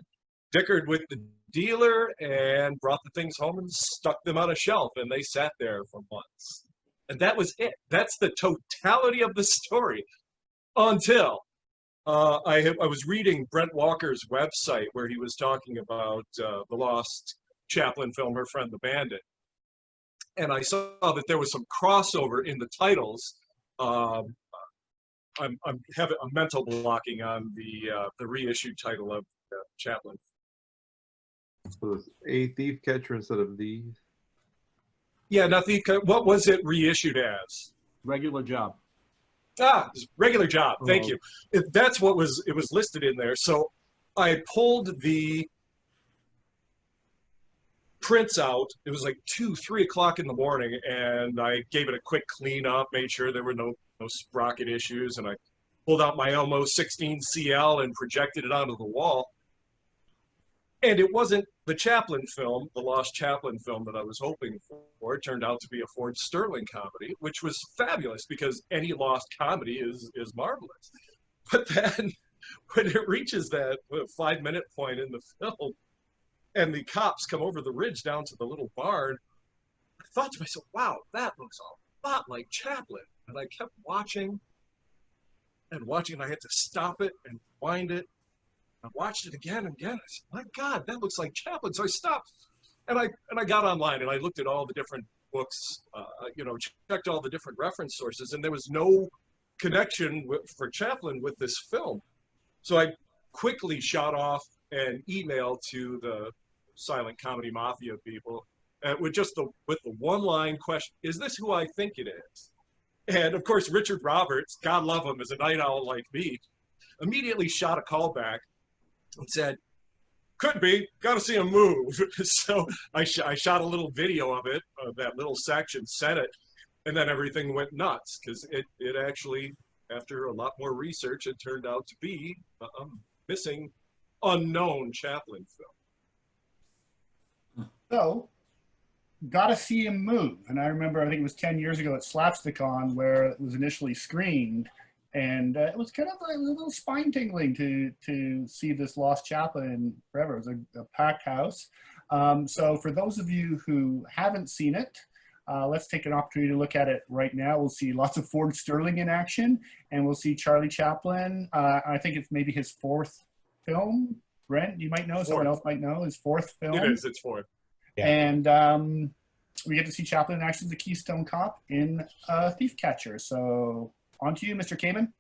dickered with the dealer, and brought the things home and stuck them on a shelf, and they sat there for months. And that was it. That's the totality of the story until I was reading Brent Walker's website where he was talking about the lost Chaplin film, Her Friend the Bandit. And I saw that there was some crossover in the titles. I'm having a mental blocking on the reissued title of Chaplin. So it's A Thief Catcher instead of the. Yeah, nothing. What was it reissued as? Regular Job. Regular Job. Thank you. That's what it was listed in there. So I pulled the prints out. It was like 2, 3 o'clock in the morning, and I gave it a quick clean up, made sure there were no sprocket issues, and I pulled out my Elmo 16 CL and projected it onto the wall. And it wasn't the Chaplin film, the lost Chaplin film that I was hoping for. It turned out to be a Ford Sterling comedy, which was fabulous because any lost comedy is marvelous. But then when it reaches that 5-minute point in the film and the cops come over the ridge down to the little barn, I thought to myself, wow, that looks a lot like Chaplin. And I kept watching and watching, and I had to stop it and wind it. I watched it again and again. I said, my God, that looks like Chaplin. So I stopped, and I got online and I looked at all the different books, checked all the different reference sources, and there was no connection for Chaplin with this film. So I quickly shot off an email to the silent comedy mafia people with the one-line question: is this who I think it is? And of course, Richard Roberts, God love him, is a night owl like me, immediately shot a call back and said, could be, got to see him move. So I shot a little video of it, of that little section, sent it, and then everything went nuts because it actually, after a lot more research, it turned out to be a missing, unknown Chaplin film. So, Gotta See Him Move. And I remember, I think it was 10 years ago at Slapstick-On where it was initially screened. And it was kind of a little spine tingling to see this lost Chaplin forever. It was a packed house. So for those of you who haven't seen it, let's take an opportunity to look at it right now. We'll see lots of Ford Sterling in action, and we'll see Charlie Chaplin. I think it's maybe his 4th film. Brent, you might know, someone else might know, his 4th film. It is, it's 4th. Yeah. And we get to see Chaplin in action as a Keystone Cop in Thief Catcher. So on to you, Mr. Kamen.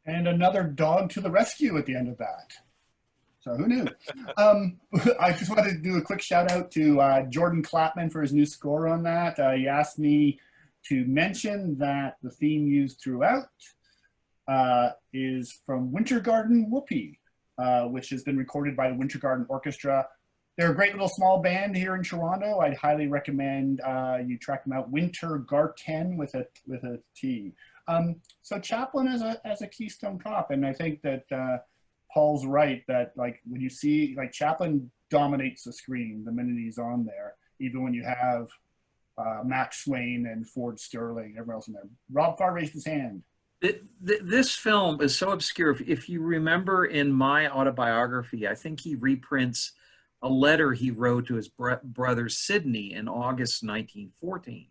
And another dog to the rescue at the end of that. So who knew? I just wanted to do a quick shout out to Jordan Clapman for his new score on that. He asked me to mention that the theme used throughout is from Winter Garden Whoopee, which has been recorded by the Winter Garden Orchestra. They're a great little small band here in Toronto. I'd highly recommend you track them out. Winter Garten with a T. So Chaplin as a Keystone Cop, and I think that Paul's right that like when you see like Chaplin dominates the screen the minute he's on there, even when you have Max Swain and Ford Sterling, everyone else in there. Rob Farr raised his hand. This film is so obscure. If you remember in my autobiography, I think he reprints a letter he wrote to his brother Sidney in August 1914.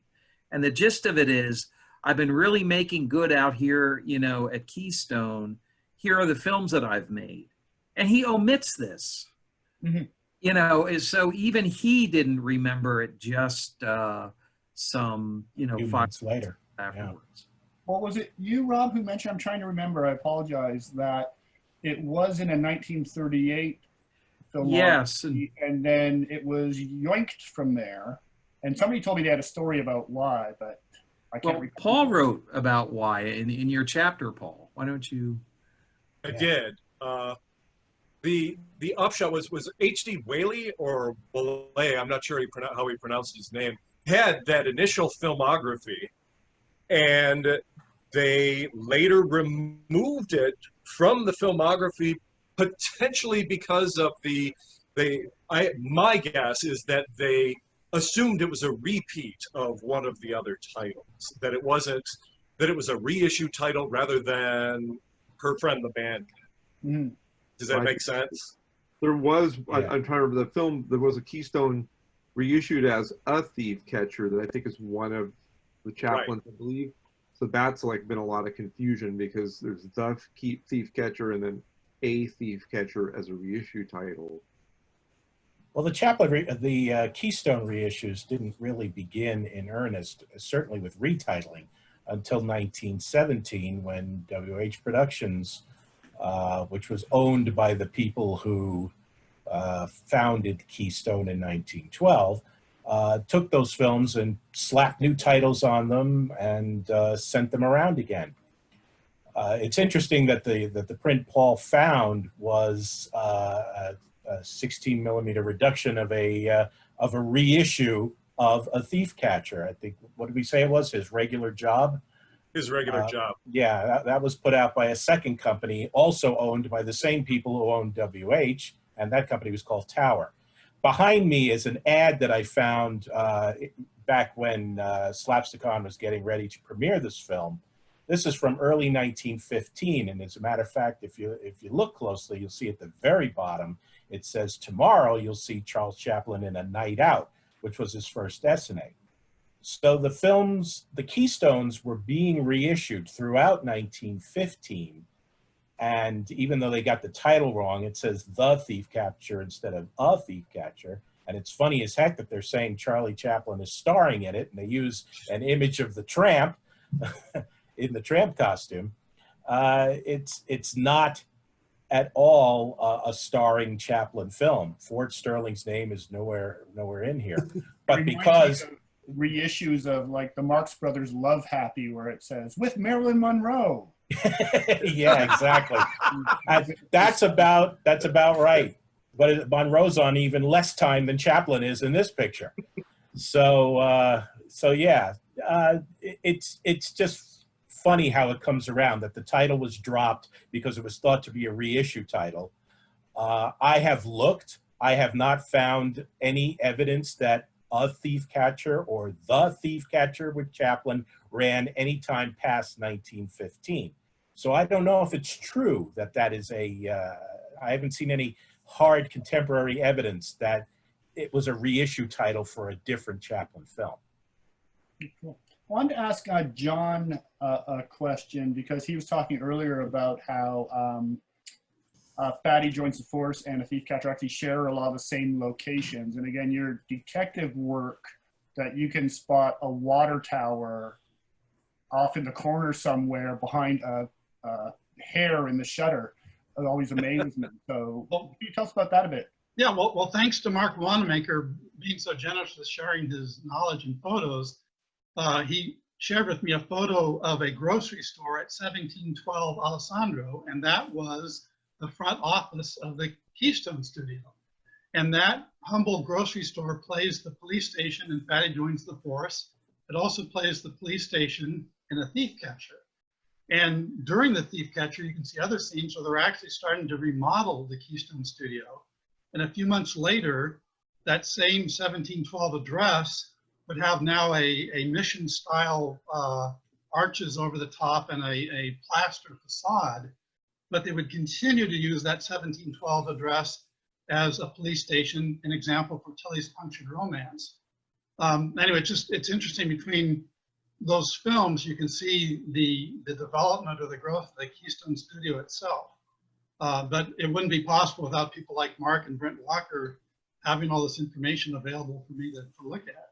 And the gist of it is, I've been really making good out here, you know, at Keystone. Here are the films that I've made. And he omits this. Mm-hmm. You know, so even he didn't remember it just some, you know, 5 months later afterwards. Well, was it you, Rob, who mentioned, I'm trying to remember, I apologize, that it was in a 1938 film? Yes. And then it was yoinked from there. And somebody told me they had a story about why, but I can't recall. Paul wrote about why in your chapter, Paul. Why don't you? I did. The upshot was H.D. Whaley or Whaley, I'm not sure how he pronounced his name, had that initial filmography, and they later removed it from the filmography, potentially because of my guess is that they assumed it was a repeat of one of the other titles, that it was a reissue title rather than Her Friend the Band. Mm-hmm. Does that make sense? There was, Yeah. I'm trying to remember the film, there was a Keystone reissued as A Thief Catcher that I think is one of the chaplains, I believe. So that's like been a lot of confusion because there's The Thief Catcher and then A Thief Catcher as a reissue title. Well, the Keystone reissues didn't really begin in earnest, certainly with retitling, until 1917 when WH Productions, which was owned by the people who founded Keystone in 1912, took those films and slapped new titles on them and sent them around again. It's interesting that the print Paul found was a 16 millimeter reduction of a reissue of A Thief Catcher. I think, what did we say it was? His regular job? His regular job. Yeah, that was put out by a second company, also owned by the same people who owned WH, and that company was called Tower. Behind me is an ad that I found back when Slapstick-On was getting ready to premiere this film. This is from early 1915, and as a matter of fact, if you look closely, you'll see at the very bottom, it says, tomorrow you'll see Charles Chaplin in A Night Out, which was his first SNA. So the films, the Keystones, were being reissued throughout 1915. And even though they got the title wrong, it says The Thief Catcher instead of A Thief Catcher. And it's funny as heck that they're saying Charlie Chaplin is starring in it, and they use an image of the tramp in the tramp costume. It's not at all a starring Chaplin film. Ford Sterling's name is nowhere in here. But because reissues of like the Marx Brothers Love Happy, where it says with Marilyn Monroe. Yeah, exactly. That's about right. But Monroe's on even less time than Chaplin is in this picture. So yeah, it's just funny how it comes around that the title was dropped because it was thought to be a reissue title. I have looked. I have not found any evidence that A Thief Catcher or The Thief Catcher with Chaplin ran any time past 1915. So I don't know if it's true that is I haven't seen any hard contemporary evidence that it was a reissue title for a different Chaplin film. Cool. I wanted to ask John a question because he was talking earlier about how Fatty Joins the Force and A Thief Catcher actually share a lot of the same locations. And again, your detective work that you can spot a water tower off in the corner somewhere behind a hair in the shutter. It always amazes me. So can you tell us about that a bit? Yeah, well, thanks to Mark Wanamaker being so generous with sharing his knowledge and photos. He shared with me a photo of a grocery store at 1712 Alessandro, and that was the front office of the Keystone studio. And that humble grocery store plays the police station in Fatty Joins the Force. It also plays the police station in A Thief Catcher. And during The Thief Catcher, you can see other scenes where they're actually starting to remodel the Keystone studio. And a few months later, that same 1712 address would have now a mission-style arches over the top and a plaster facade. But they would continue to use that 1712 address as a police station, an example for Tilly's Punctured Romance. Anyway, it's interesting between those films, you can see the development or the growth of the Keystone studio itself. But it wouldn't be possible without people like Mark and Brent Walker having all this information available for me to look at.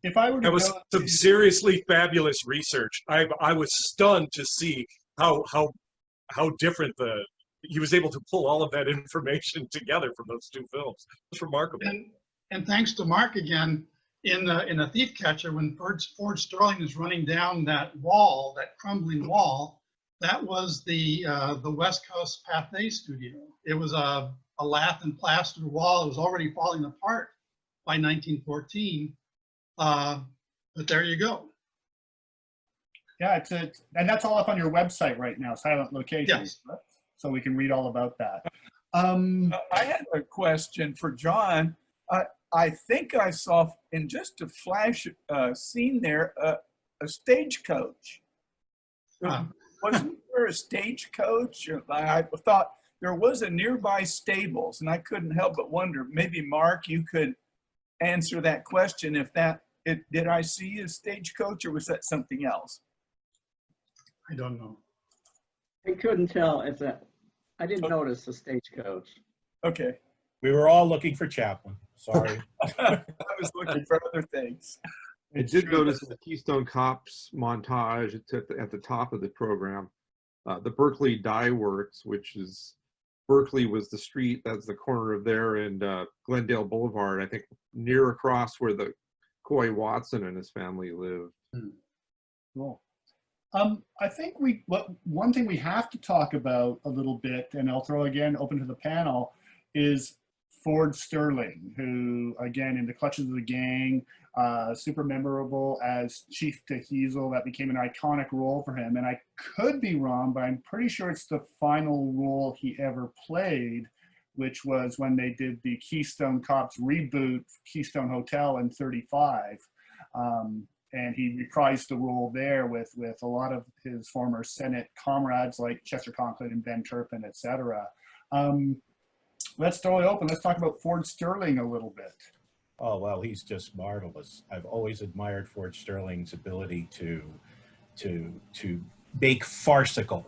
If I were to That was go some seriously fabulous research. I was stunned to see how different he was able to pull all of that information together from those two films. It's remarkable. And thanks to Mark again, in the Thief Catcher, when Ford Sterling is running down that wall, that crumbling wall, that was the West Coast Pathé studio. It was a lath and plaster wall. It was already falling apart by 1914. But there you go. Yeah, and that's all up on your website right now, Silent Locations. Yes. So we can read all about that. I had a question for John. I think I saw in just a flash scene there a stagecoach. Wasn't there a stagecoach? I thought there was a nearby stables, and I couldn't help but wonder. Maybe Mark, you could answer that question. Did I see a stagecoach, or was that something else? I don't know. I couldn't tell. I didn't notice the stagecoach. Okay. We were all looking for Chaplin. Sorry. I was looking for other things. I did notice in the Keystone Cops montage, it's at the top of the program, the Berkeley Dye Works, which is, Berkeley was the street, that's the corner of there, and Glendale Boulevard, I think near across where the Coy Watson and his family lived. Cool. I think one thing we have to talk about a little bit, and I'll throw again open to the panel, is Ford Sterling, who, again, in the clutches of the gang, super memorable as Chief Teasel. That became an iconic role for him. And I could be wrong, but I'm pretty sure it's the final role he ever played, which was when they did the Keystone Cops reboot, Keystone Hotel in '35. And he reprised the role there with a lot of his former Senate comrades like Chester Conklin and Ben Turpin, et cetera. Let's throw it open. Let's talk about Ford Sterling a little bit. Oh, well, he's just marvelous. I've always admired Ford Sterling's ability to make farcical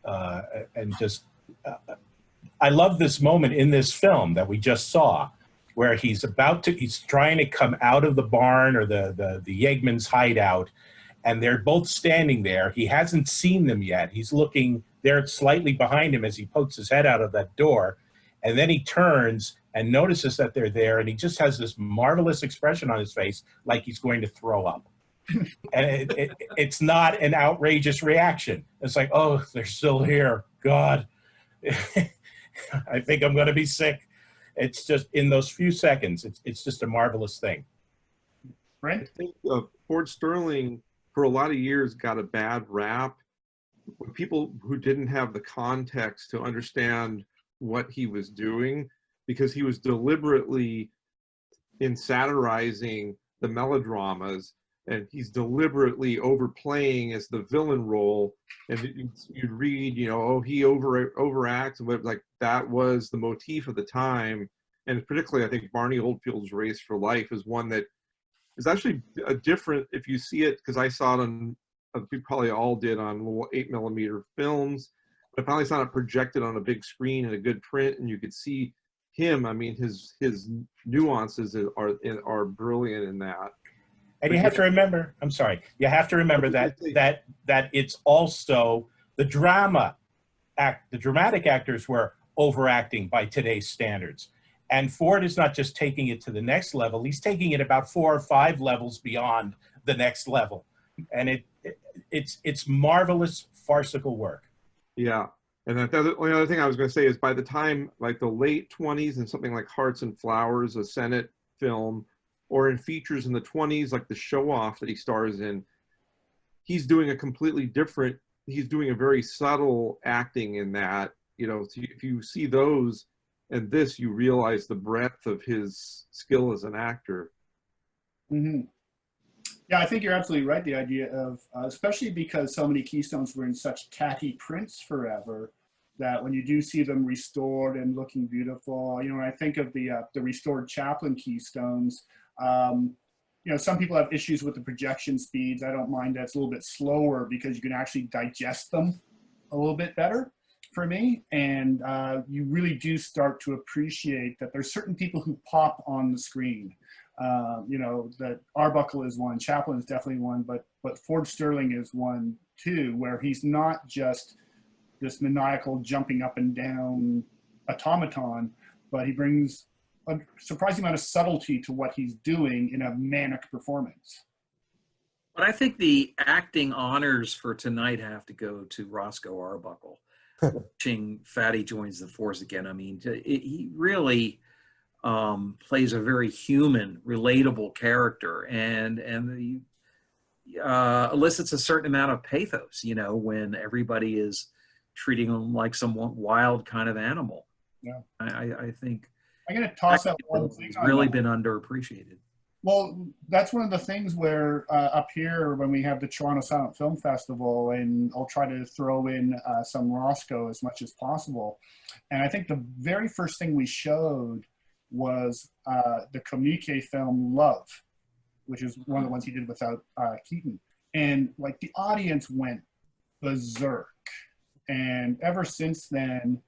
and just, I love this moment in this film that we just saw where he's trying to come out of the barn or the Yeggman's hideout, and they're both standing there. He hasn't seen them yet. He's looking, they're slightly behind him as he pokes his head out of that door. And then he turns and notices that they're there, and he just has this marvelous expression on his face like he's going to throw up. And it's not an outrageous reaction. It's like, oh, they're still here. God, I think I'm going to be sick. It's just in those few seconds, it's just a marvelous thing. Right? I think Ford Sterling, for a lot of years, got a bad rap. People who didn't have the context to understand what he was doing, because he was deliberately satirizing the melodramas, and he's deliberately overplaying as the villain role. And you'd read, you know, oh, he overacts, and like that was the motif of the time. And particularly, I think Barney Oldfield's Race for Life is one that is actually a different, if you see it, because I saw it on, we probably all did, on little 8mm films. I finally saw it projected on a big screen in a good print, and you could see him. I mean, his nuances are brilliant in that. And you have to remember, I'm sorry, you have to remember that it's also the dramatic actors were overacting by today's standards. And Ford is not just taking it to the next level, he's taking it about 4 or 5 levels beyond the next level. And it's marvelous farcical work. Yeah, and the only other thing I was going to say is by the time like the late 20s and something like Hearts and Flowers, a Sennett film, or in features in the 20s like The Show Off that he stars in, he's doing a completely different, he's doing a very subtle acting in that. You know, so if you see those and this, you realize the breadth of his skill as an actor. Mm-hmm. Yeah, I think you're absolutely right. The idea of, especially because so many Keystones were in such tatty prints forever, that when you do see them restored and looking beautiful, you know, when I think of the restored Chaplin Keystones, you know, some people have issues with the projection speeds. I don't mind that it's a little bit slower because you can actually digest them a little bit better for me. And you really do start to appreciate that there's certain people who pop on the screen. You know, that Arbuckle is one, Chaplin is definitely one, but Ford Sterling is one too, where he's not just this maniacal jumping up and down automaton, but he brings a surprising amount of subtlety to what he's doing in a manic performance. But I think the acting honors for tonight have to go to Roscoe Arbuckle. Watching Fatty Joins the Force again, I mean, he really plays a very human, relatable character, and he elicits a certain amount of pathos, you know, when everybody is treating him like some wild kind of animal. Yeah, I think I'm going to toss out one thing. It's really been underappreciated. Well, that's one of the things where up here, when we have the Toronto Silent Film Festival, and I'll try to throw in some Roscoe as much as possible. And I think the very first thing we showed was the communique film Love, which is one of the ones he did without Keaton. And like the audience went berserk. And ever since then,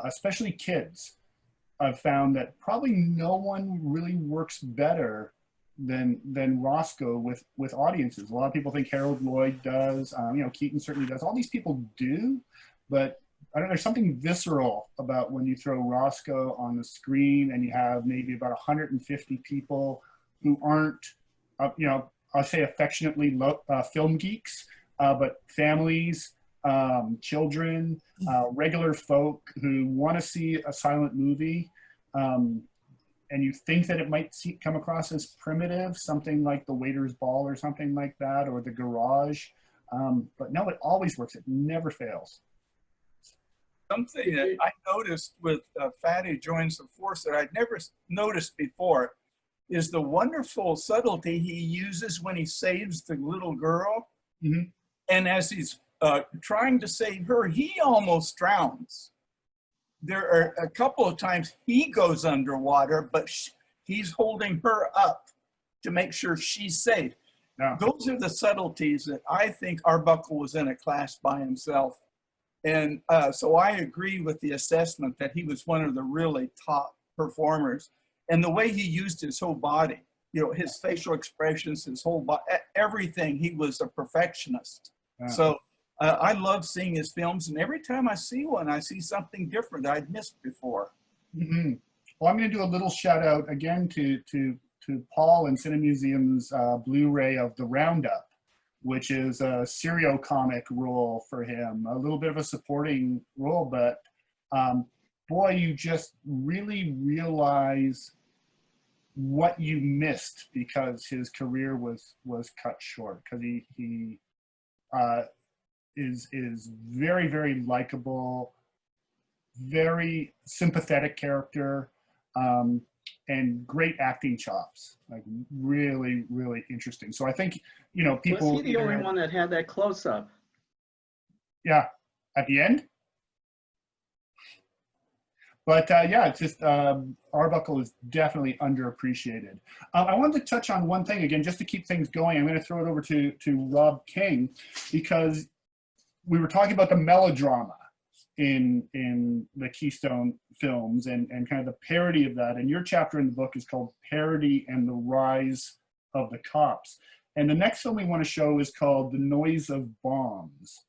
especially kids, I've found that probably no one really works better than Roscoe with audiences. A lot of people think Harold Lloyd does. You know, Keaton certainly does. All these people do, but I don't know, there's something visceral about when you throw Roscoe on the screen and you have maybe about 150 people who aren't, you know, I'll say affectionately film geeks, but families, children, regular folk who want to see a silent movie, and you think that it might come across as primitive, something like The Waiter's Ball or something like that, or The Garage. But no, it always works. It never fails. Something that I noticed with Fatty Joins the Force that I'd never noticed before is the wonderful subtlety he uses when he saves the little girl. Mm-hmm. And as he's trying to save her, he almost drowns. There are a couple of times he goes underwater, but he's holding her up to make sure she's safe. Yeah. Those are the subtleties that I think Arbuckle was in a class by himself. And so I agree with the assessment that he was one of the really top performers. And the way he used his whole body, you know, his facial expressions, his whole body, everything, he was a perfectionist. Yeah. So I love seeing his films, and every time I see one, I see something different that I'd missed before. Mm-hmm. Well, I'm going to do a little shout out again to Paul and Cinemuseum's Blu Ray of The Roundup, which is a serio-comic role for him, a little bit of a supporting role, but boy, you just really realize what you missed because his career was cut short, because he is very, very likable, very sympathetic character, and great acting chops, like really, really interesting. So I think, you know, people— Was he the only one that had that close-up? Yeah, at the end. But yeah, it's just Arbuckle is definitely underappreciated. I wanted to touch on one thing again, just to keep things going. I'm going to throw it over to Rob King, because we were talking about the melodrama in the Keystone films and kind of the parody of that. And your chapter in the book is called Parody and the Rise of the Cops. And the next film we want to show is called The Noise of Bombs.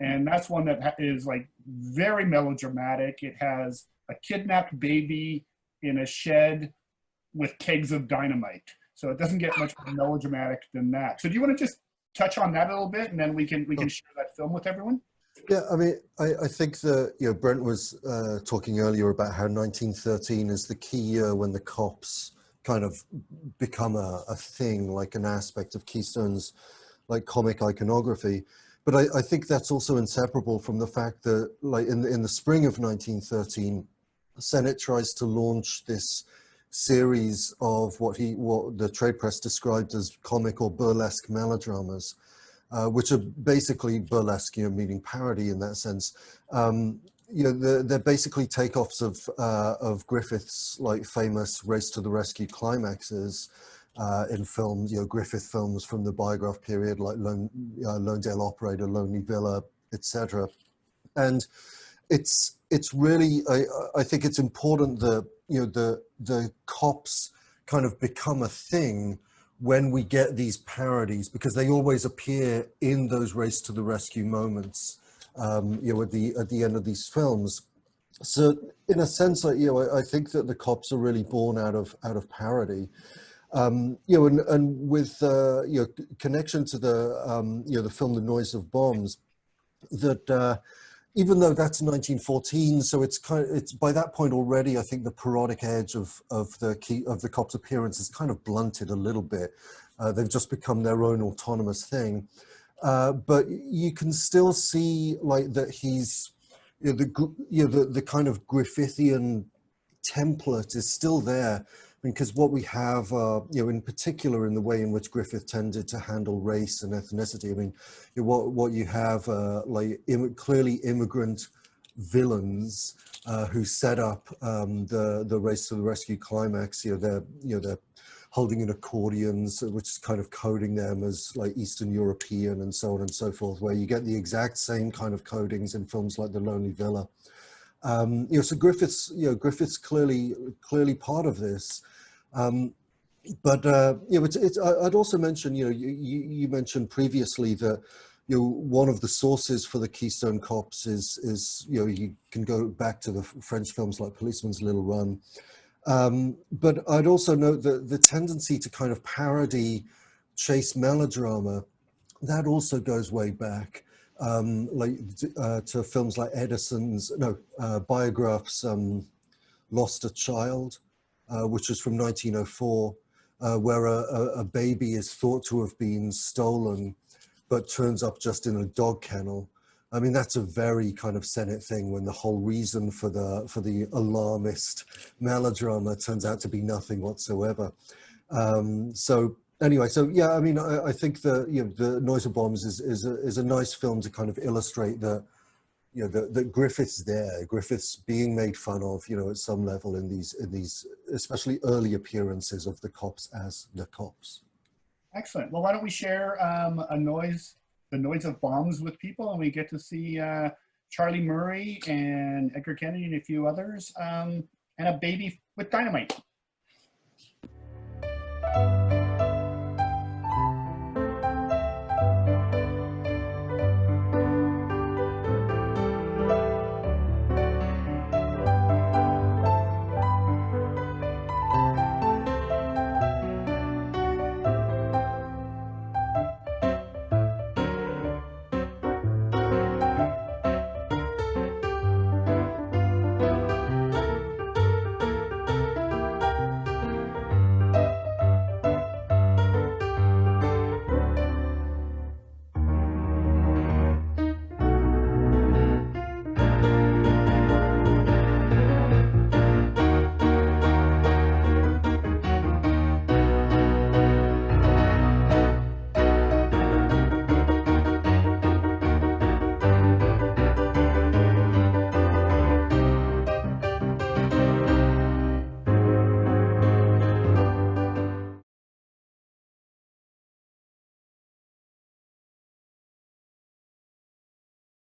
And that's one that is like very melodramatic. It has a kidnapped baby in a shed with kegs of dynamite. So it doesn't get much more melodramatic than that. So do you want to just touch on that a little bit, and then we can share that film with everyone? Yeah, I mean, I think that, you know, Brent was talking earlier about how 1913 is the key year when the cops kind of become a thing, like an aspect of Keystone's like comic iconography. But I think that's also inseparable from the fact that, like, in the spring of 1913, Sennett tries to launch this series of what the trade press described as comic or burlesque melodramas, which are basically burlesque, you know, meaning parody in that sense. You know, they're basically takeoffs of Griffith's like famous Race to the Rescue climaxes, in films, Griffith films from the Biograph period, like Lonedale Operator, Lonely Villa, etc. And it's really, I think it's important that the cops kind of become a thing when we get these parodies, because they always appear in those race to the rescue moments, at the end of these films. So in a sense, I think that the cops are really born out of parody. And with connection to the the film The Noise of Bombs, that even though that's 1914, so it's by that point already, I think the parodic edge of the cops' appearance is kind of blunted a little bit. They've just become their own autonomous thing, but you can still see like that he's the kind of Griffithian template is still there, because what we have, in particular in the way in which Griffith tended to handle race and ethnicity. I mean, what you have, clearly immigrant villains who set up the race to the rescue climax. They're holding in accordions, which is kind of coding them as like Eastern European and so on and so forth, where you get the exact same kind of codings in films like The Lonely Villa. So Griffith's clearly part of this. But I'd also mention, you mentioned previously that one of the sources for the Keystone Cops is you can go back to the French films like Policeman's Little Run. But I'd also note that the tendency to kind of parody chase melodrama, that also goes way back, to films like Biograph's Lost a Child, which is from 1904, where a baby is thought to have been stolen, but turns up just in a dog kennel. I mean, that's a very kind of Sennett thing, when the whole reason for the alarmist melodrama turns out to be nothing whatsoever. So anyway, yeah, I mean, I think the Noise of Bombs is a nice film to kind of illustrate that that Griffith's there, Griffith's being made fun of, at some level in these especially early appearances of the cops as the cops. Excellent. Well, why don't we share the Noise of Bombs with people, and we get to see Charlie Murray and Edgar Kennedy and a few others, and a baby with dynamite.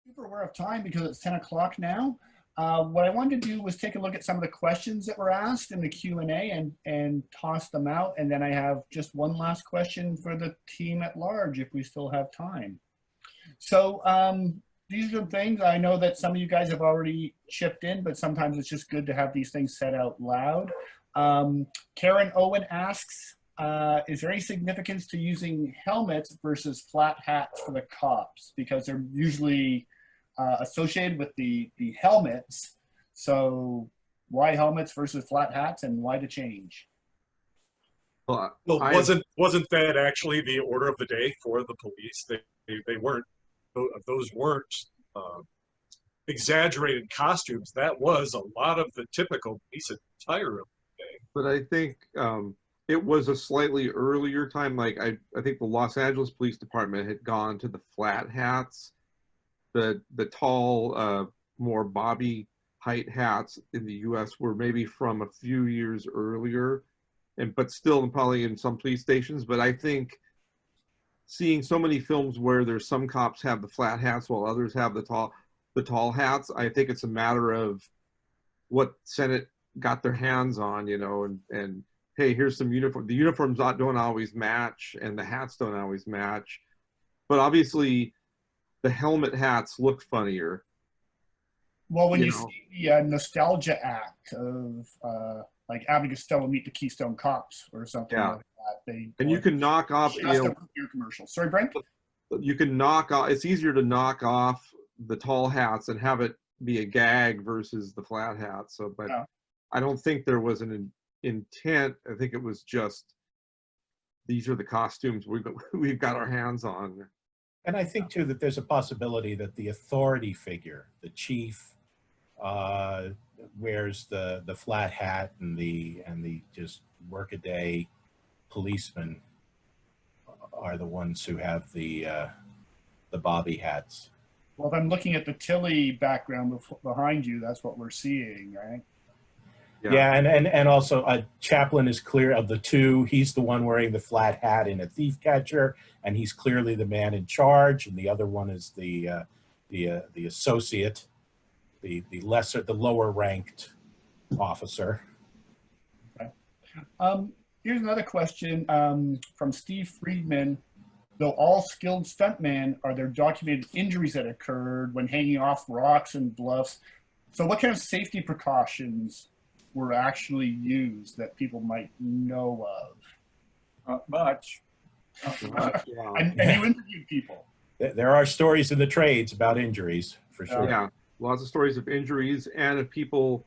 Super aware of time because it's 10 o'clock now. What I wanted to do was take a look at some of the questions that were asked in the Q&A and toss them out. And then I have just one last question for the team at large, if we still have time. So these are things, I know that some of you guys have already chipped in, but sometimes it's just good to have these things said out loud. Karen Owen asks, is there any significance to using helmets versus flat hats for the cops? Because they're usually associated with the helmets. So why helmets versus flat hats, and why the change? Well, wasn't that actually the order of the day for the police? They weren't, those weren't exaggerated costumes. That was a lot of the typical police attire of the day. but I think it was a slightly earlier time. Like I think the Los Angeles Police Department had gone to the flat hats. The tall, more bobby height hats in the U.S. were maybe from a few years earlier, but still probably in some police stations. But I think seeing so many films where there's some cops have the flat hats while others have the tall hats, I think it's a matter of what Sennett got their hands on, you know, and hey, here's some uniform. The uniforms don't always match, and the hats don't always match. But obviously, the helmet hats look funnier. Well, when you see the nostalgia act of like Abbott and Costello Meet the Keystone Cops or something like that, and you can knock off, you know, your commercial. Sorry, Brent. You can knock off. It's easier to knock off the tall hats and have it be a gag versus the flat hats. So, but I don't think there was an intent. I think it was just these are the costumes we've got our hands on. And I think too that there's a possibility that the authority figure, the chief, wears the flat hat, and the just workaday policemen are the ones who have the bobby hats. Well, if I'm looking at the Tilly background behind you, that's what we're seeing, right? Yeah, and also Chaplin is clear of the two. He's the one wearing the flat hat in A Thief Catcher, and he's clearly the man in charge. And the other one is the associate, the lower ranked officer. Okay. Here's another question from Steve Friedman. Though all skilled stuntmen, are there documented injuries that occurred when hanging off rocks and bluffs? So what kind of safety precautions were actually used that people might know of? Not much. And you interviewed people. There are stories in the trades about injuries, for sure. Yeah, lots of stories of injuries and of people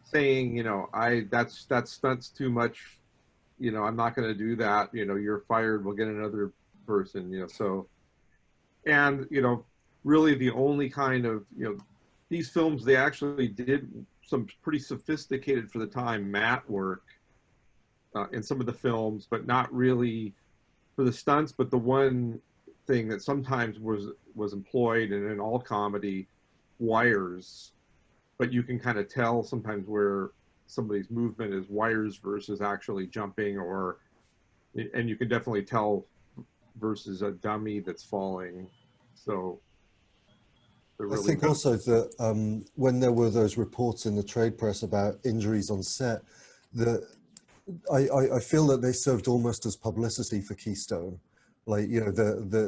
saying, you know, that's too much, you know, I'm not going to do that. You know, you're fired. We'll get another person. You know, so, and you know, really the only kind of, you know, these films, they actually did some pretty sophisticated for the time matte work in some of the films, but not really for the stunts. But the one thing that sometimes was employed, and in all comedy, wires. But you can kind of tell sometimes where somebody's movement is wires versus actually jumping, and you can definitely tell versus a dummy that's falling. So I think also that when there were those reports in the trade press about injuries on set, I feel that they served almost as publicity for Keystone. Like, you know,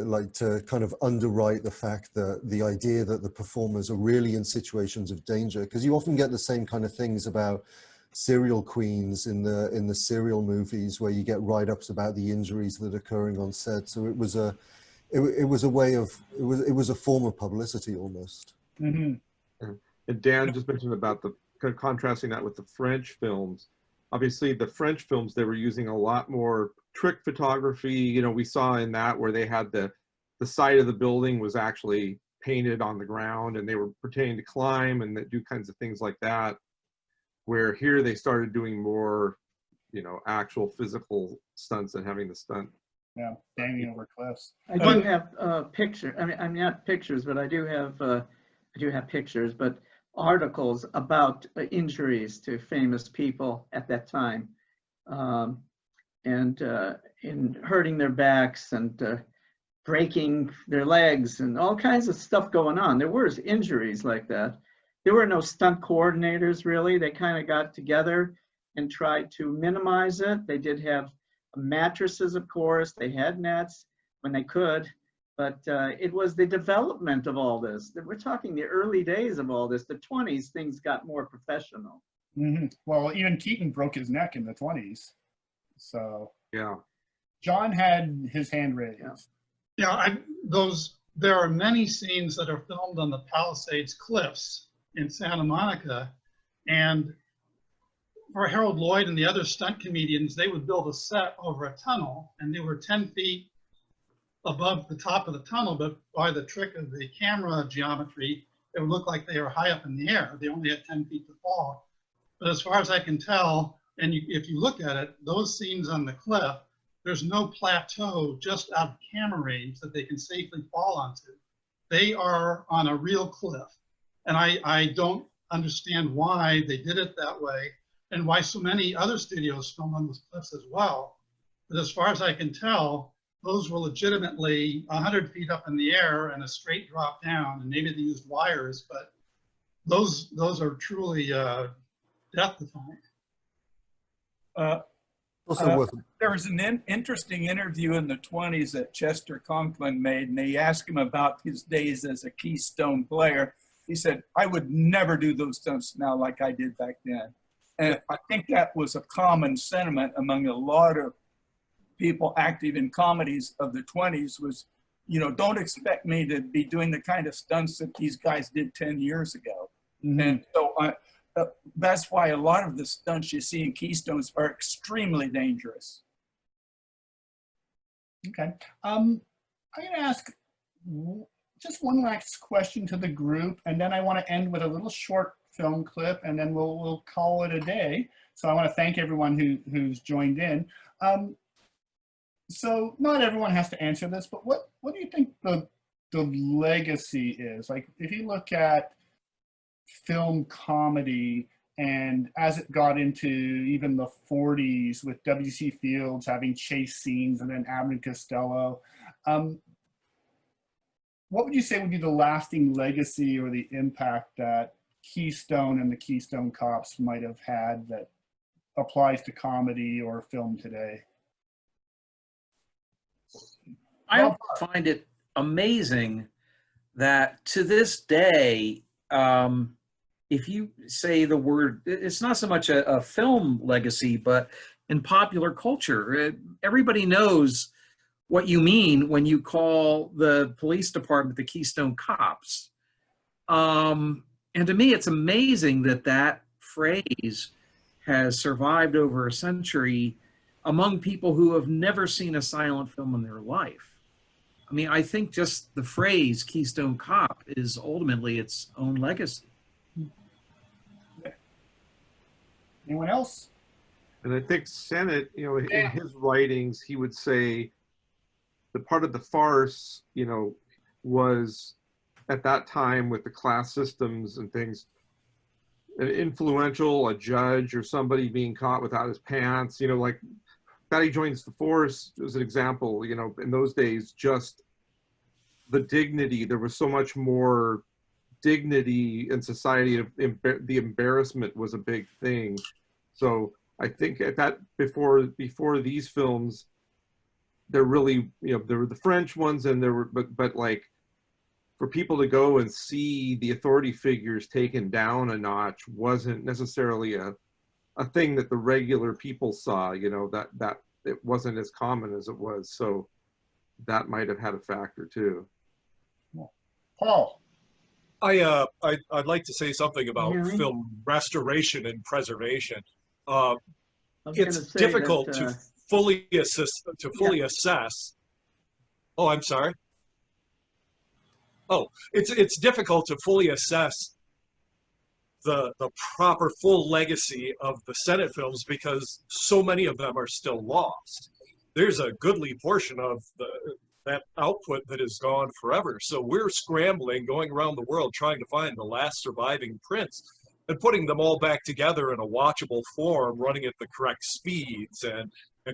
like to kind of underwrite the fact that the idea that the performers are really in situations of danger, because you often get the same kind of things about serial queens in the serial movies where you get write-ups about the injuries that are occurring on set. So it was a way of, it was a form of publicity almost. Mm-hmm. And Dan just mentioned about the kind of contrasting that with the French films. Obviously the French films, they were using a lot more trick photography. You know, we saw in that where they had the side of the building was actually painted on the ground, and they were pretending to climb and do kinds of things like that. Where here they started doing more, you know, actual physical stunts and having the stunt. Yeah, banging over cliffs. I do have picture. I mean, I'm not pictures, but I do have pictures, but articles about injuries to famous people at that time, and in hurting their backs and breaking their legs and all kinds of stuff going on. There were injuries like that. There were no stunt coordinators really. They kind of got together and tried to minimize it. They did have mattresses, of course. They had nets when they could, but it was the development of all this. We're talking the early days of all this. The 20s, things got more professional. Mm-hmm. Well, even Keaton broke his neck in the 20s. So yeah, John had his hand raised. Yeah, there are many scenes that are filmed on the Palisades Cliffs in Santa Monica, and for Harold Lloyd and the other stunt comedians, they would build a set over a tunnel, and they were 10 feet above the top of the tunnel, but by the trick of the camera geometry, it would look like they were high up in the air. They only had 10 feet to fall. But as far as I can tell, and if you look at it, those scenes on the cliff, there's no plateau just out of camera range that they can safely fall onto. They are on a real cliff. And I don't understand why they did it that way. and why so many other studios film on those cliffs as well. But as far as I can tell, those were legitimately 100 feet up in the air and a straight drop down, and maybe they used wires, but those are truly death-defying. Also worth There was an interesting interview in the 20s that Chester Conklin made, and they asked him about his days as a Keystone player. He said, "I would never do those stunts now like I did back then." And I think that was a common sentiment among a lot of people active in comedies of the 20s was, you know, don't expect me to be doing the kind of stunts that these guys did 10 years ago. Mm-hmm. And so that's why a lot of the stunts you see in Keystones are extremely dangerous. Okay. I'm going to ask just one last question to the group, and then I want to end with a little short film clip, and then we'll call it a day. So I want to thank everyone who's joined in. So not everyone has to answer this, but what do you think the legacy is? Like, if you look at film comedy, and as it got into even the 40s with W.C. Fields having chase scenes and then Abbott and Costello, what would you say would be the lasting legacy or the impact that Keystone and the Keystone Cops might have had that applies to comedy or film today? I find it amazing that to this day, if you say the word, it's not so much a film legacy, but in popular culture, everybody knows what you mean when you call the police department the Keystone Cops. And to me, it's amazing that that phrase has survived over a century among people who have never seen a silent film in their life. I mean, I think just the phrase Keystone Cop is ultimately its own legacy. Anyone else? And I think Sennett, you know, in his writings, he would say the part of the farce, you know, was at that time with the class systems and things, an influential, a judge or somebody being caught without his pants, you know, like Fatty Joins the Force was an example, you know, in those days, just the dignity, there was so much more dignity in society. The embarrassment was a big thing. So I think at that, before these films, there really, you know, there were the French ones and there were, but like for people to go and see the authority figures taken down a notch wasn't necessarily a thing that the regular people saw, you know, that it wasn't as common as it was. So that might have had a factor too. Paul. I'd like to say something about film restoration and preservation. It's difficult to fully assess. Oh, I'm sorry. Oh, it's difficult to fully assess the proper full legacy of the Sennett films because so many of them are still lost. There's a goodly portion of that output that is gone forever. So we're scrambling, going around the world, trying to find the last surviving prints and putting them all back together in a watchable form, running at the correct speeds and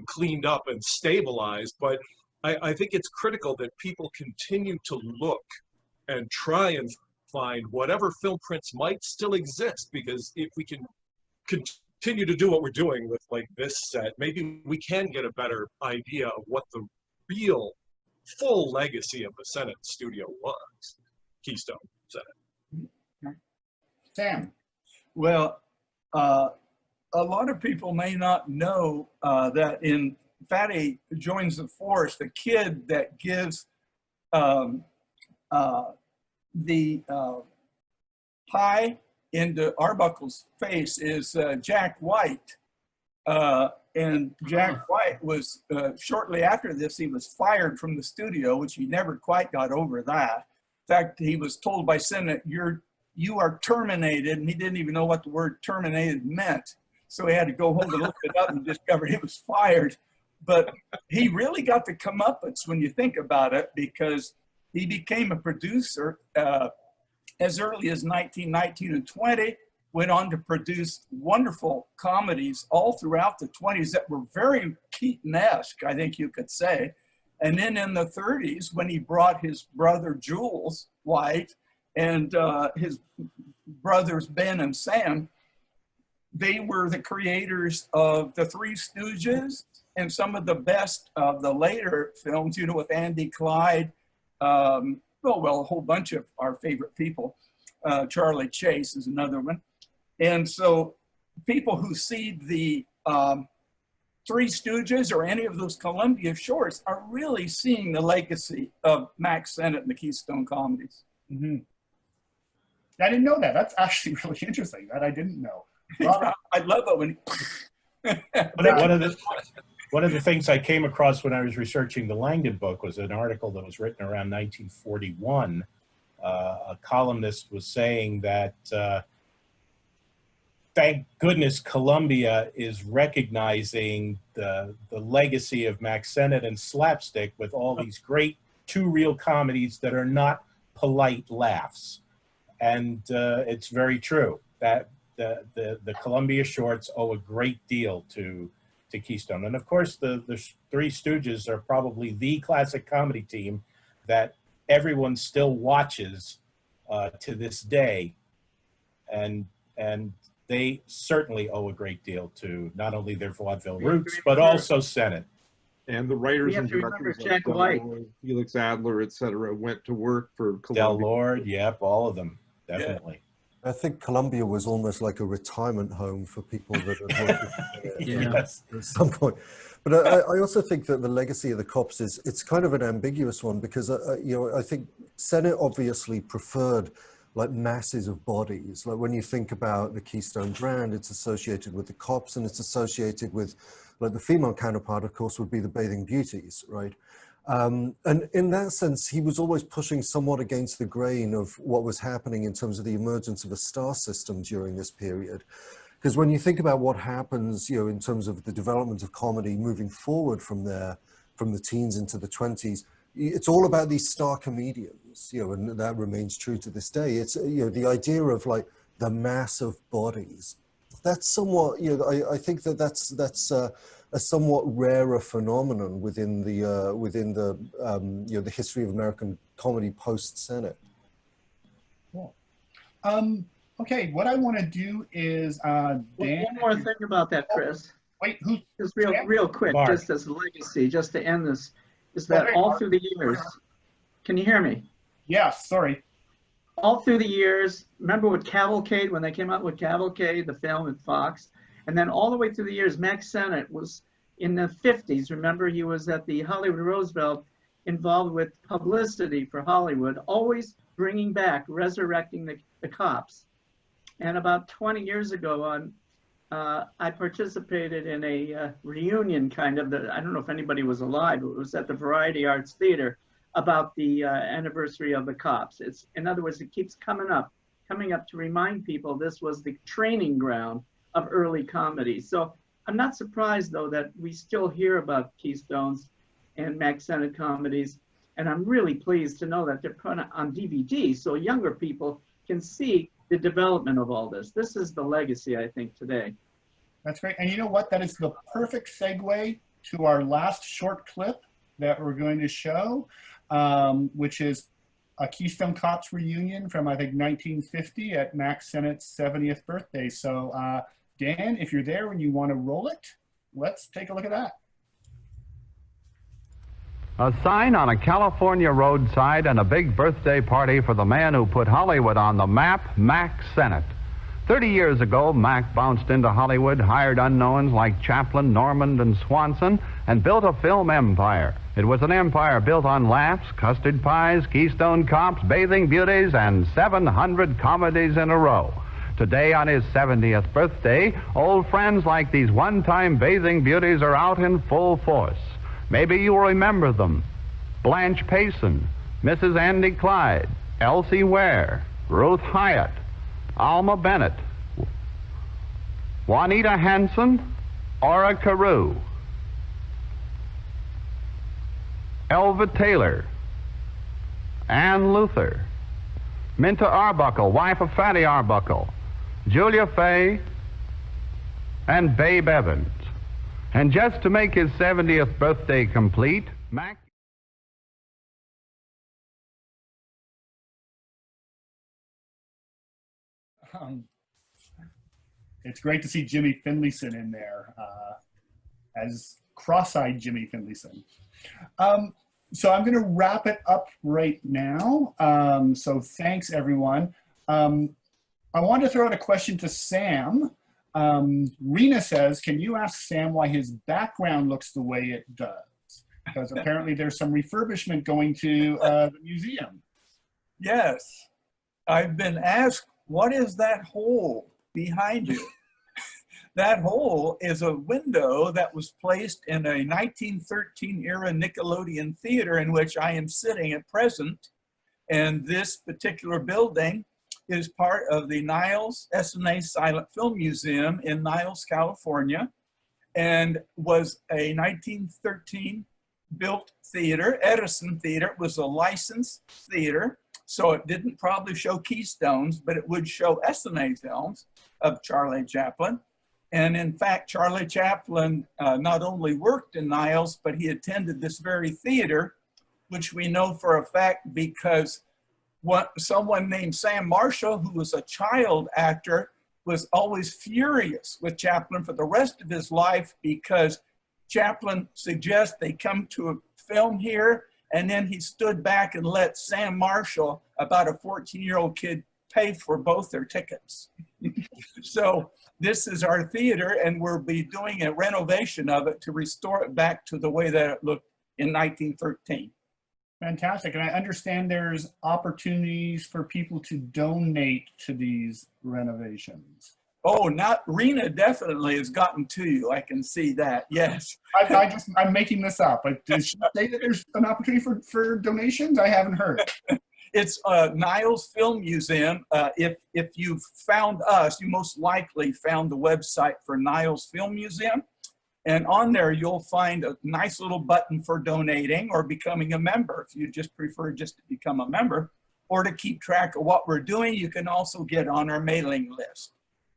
cleaned up and stabilized. But I think it's critical that people continue to look and try and find whatever film prints might still exist, because if we can continue to do what we're doing with like this set, maybe we can get a better idea of what the real full legacy of the Sennett studio was. Keystone Sennett. Sam. Well, a lot of people may not know that in Fatty Joins the Force, the kid that gives the pie into Arbuckle's face is Jack White. And Jack White was, shortly after this, he was fired from the studio, which he never quite got over that. In fact, he was told by Sennett, you are terminated, and he didn't even know what the word terminated meant. So he had to go home and look it up and discovered he was fired. But he really got the comeuppance when you think about it, because he became a producer as early as 1919 and 20, went on to produce wonderful comedies all throughout the 20s that were very Keaton-esque, I think you could say. And then in the 30s, when he brought his brother Jules White and his brothers Ben and Sam, they were the creators of The Three Stooges and some of the best of the later films, you know, with Andy Clyde, a whole bunch of our favorite people. Charlie Chase is another one. And so people who see the Three Stooges or any of those Columbia shorts are really seeing the legacy of Mack Sennett and the Keystone comedies. Mm-hmm. I didn't know that. That's actually really interesting. That I didn't know. I love it when one of the things I came across when I was researching the Langdon book was an article that was written around 1941. A columnist was saying that thank goodness Columbia is recognizing the legacy of Mack Sennett and slapstick with all these great two-reel comedies that are not polite laughs. And it's very true that the Columbia shorts owe a great deal to Keystone. And of course, the Three Stooges are probably the classic comedy team that everyone still watches to this day. And they certainly owe a great deal to not only their vaudeville roots, but also Sennett. And the writers and to remember directors Jack like White. Felix Adler, et cetera, went to work for Columbia. Del Lord, yep, all of them, definitely. I think Columbia was almost like a retirement home for people that had worked Yes. at some point. But I also think that the legacy of the cops it's kind of an ambiguous one because I think Sennett obviously preferred like masses of bodies. Like when you think about the Keystone brand, it's associated with the cops and it's associated with like the female counterpart, of course, would be the bathing beauties, right? And in that sense, he was always pushing somewhat against the grain of what was happening in terms of the emergence of a star system during this period. Because when you think about what happens, you know, in terms of the development of comedy moving forward from there, from the teens into the 20s, it's all about these star comedians, you know, and that remains true to this day. It's, you know, the idea of like the mass of bodies. That's somewhat, you know, I think that's a somewhat rarer phenomenon within the you know, the history of American comedy post Sennett. Cool. Okay, what I want to do is Dan. One more thing about that, Chris. Wait, who? Just real quick, Mark. just as legacy, just to end this, is that all through the years. Can you hear me? Yeah, sorry. All through the years, remember with Cavalcade, when they came out with Cavalcade, the film at Fox, and then all the way through the years, Mack Sennett was in the 50s. Remember, he was at the Hollywood Roosevelt, involved with publicity for Hollywood, always bringing back, resurrecting the cops. And about 20 years ago, I participated in a reunion kind of, I don't know if anybody was alive, but it was at the Variety Arts Theater, about the anniversary of the cops. It's, in other words, it keeps coming up to remind people this was the training ground of early comedy. So I'm not surprised though that we still hear about Keystones and Mack Sennett comedies, and I'm really pleased to know that they're put on DVD so younger people can see the development of all this. This is the legacy, I think, today. That's great. And you know what? That is the perfect segue to our last short clip that we're going to show, which is a Keystone Cops reunion from, I think, 1950 at Mack Sennett's 70th birthday. So, Dan, if you're there and you want to roll it, let's take a look at that. A sign on a California roadside and a big birthday party for the man who put Hollywood on the map, Mack Sennett. 30 years ago, Mack bounced into Hollywood, hired unknowns like Chaplin, Normand, and Swanson, and built a film empire. It was an empire built on laughs, custard pies, Keystone Cops, bathing beauties, and 700 comedies in a row. Today, on his 70th birthday, old friends like these one-time bathing beauties are out in full force. Maybe you will remember them. Blanche Payson, Mrs. Andy Clyde, Elsie Ware, Ruth Hyatt, Alma Bennett, Juanita Hanson, Ora Carew, Elva Taylor, Ann Luther, Minta Arbuckle, wife of Fatty Arbuckle, Julia Fay, and Babe Evans. And just to make his 70th birthday complete, Mack... It's great to see Jimmy Finlayson in there as cross-eyed Jimmy Finlayson. So I'm going to wrap it up right now. So thanks, everyone. I want to throw out a question to Sam. Rena says, can you ask Sam why his background looks the way it does? Because apparently there's some refurbishment going to the museum. Yes, I've been asked, what is that hole behind you? That hole is a window that was placed in a 1913 era Nickelodeon theater in which I am sitting at present. And this particular building is part of the Niles S&A Silent Film Museum in Niles, California, and was a 1913 built theater. Edison Theater was a licensed theater, so it didn't probably show Keystones, but it would show S&A films of Charlie Chaplin. And in fact, Charlie Chaplin not only worked in Niles, but he attended this very theater, which we know for a fact because someone named Sam Marshall, who was a child actor, was always furious with Chaplin for the rest of his life because Chaplin suggests they come to a film here, and then he stood back and let Sam Marshall, about a 14-year-old kid, pay for both their tickets. So this is our theater, and we'll be doing a renovation of it to restore it back to the way that it looked in 1913. Fantastic. And I understand there's opportunities for people to donate to these renovations. Oh, not Rena definitely has gotten to you. I can see that. Yes. I'm making this up. But did she say that there's an opportunity for donations? I haven't heard. It's Niles Film Museum. If you've found us, you most likely found the website for Niles Film Museum. And on there, you'll find a nice little button for donating or becoming a member. If you just prefer just to become a member or to keep track of what we're doing, you can also get on our mailing list,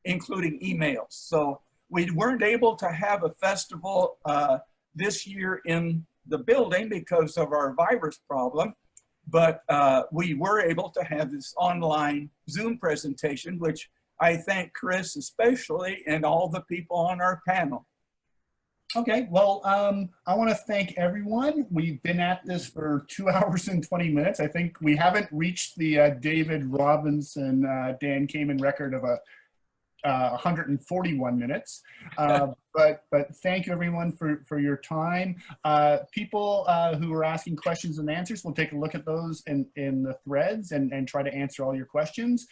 including emails. So we weren't able to have a festival this year in the building because of our virus problem, but we were able to have this online Zoom presentation, which I thank Chris especially and all the people on our panel. Okay, well, I want to thank everyone. We've been at this for 2 hours and 20 minutes. I think we haven't reached the David Robinson, Dan Kamen record of 141 minutes. But thank you everyone for your time. People who are asking questions and answers, we'll take a look at those in the threads and try to answer all your questions.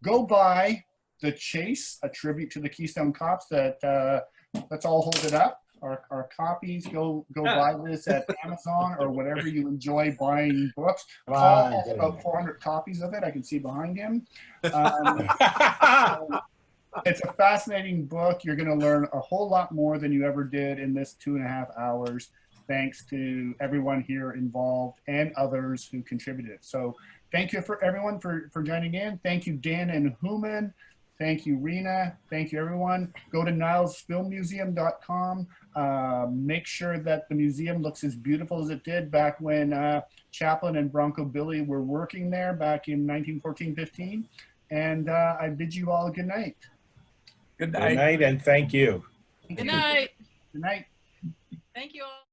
Go buy The Chase, a tribute to the Keystone Cops that let's all hold it up. Our copies, go buy this at Amazon or whatever you enjoy buying books. Paul has about 400 copies of it. I can see behind him. It's a fascinating book. You're going to learn a whole lot more than you ever did in this 2.5 hours, thanks to everyone here involved and others who contributed. So thank you for everyone for joining in. Thank you, Dan and Human. Thank you, Rena. Thank you, everyone. Go to nilesfilmmuseum.com. Make sure that the museum looks as beautiful as it did back when Chaplin and Bronco Billy were working there back in 1914-15. And I bid you all a good night. Good night. Good night, and thank you. Good night. Good night. Thank you all.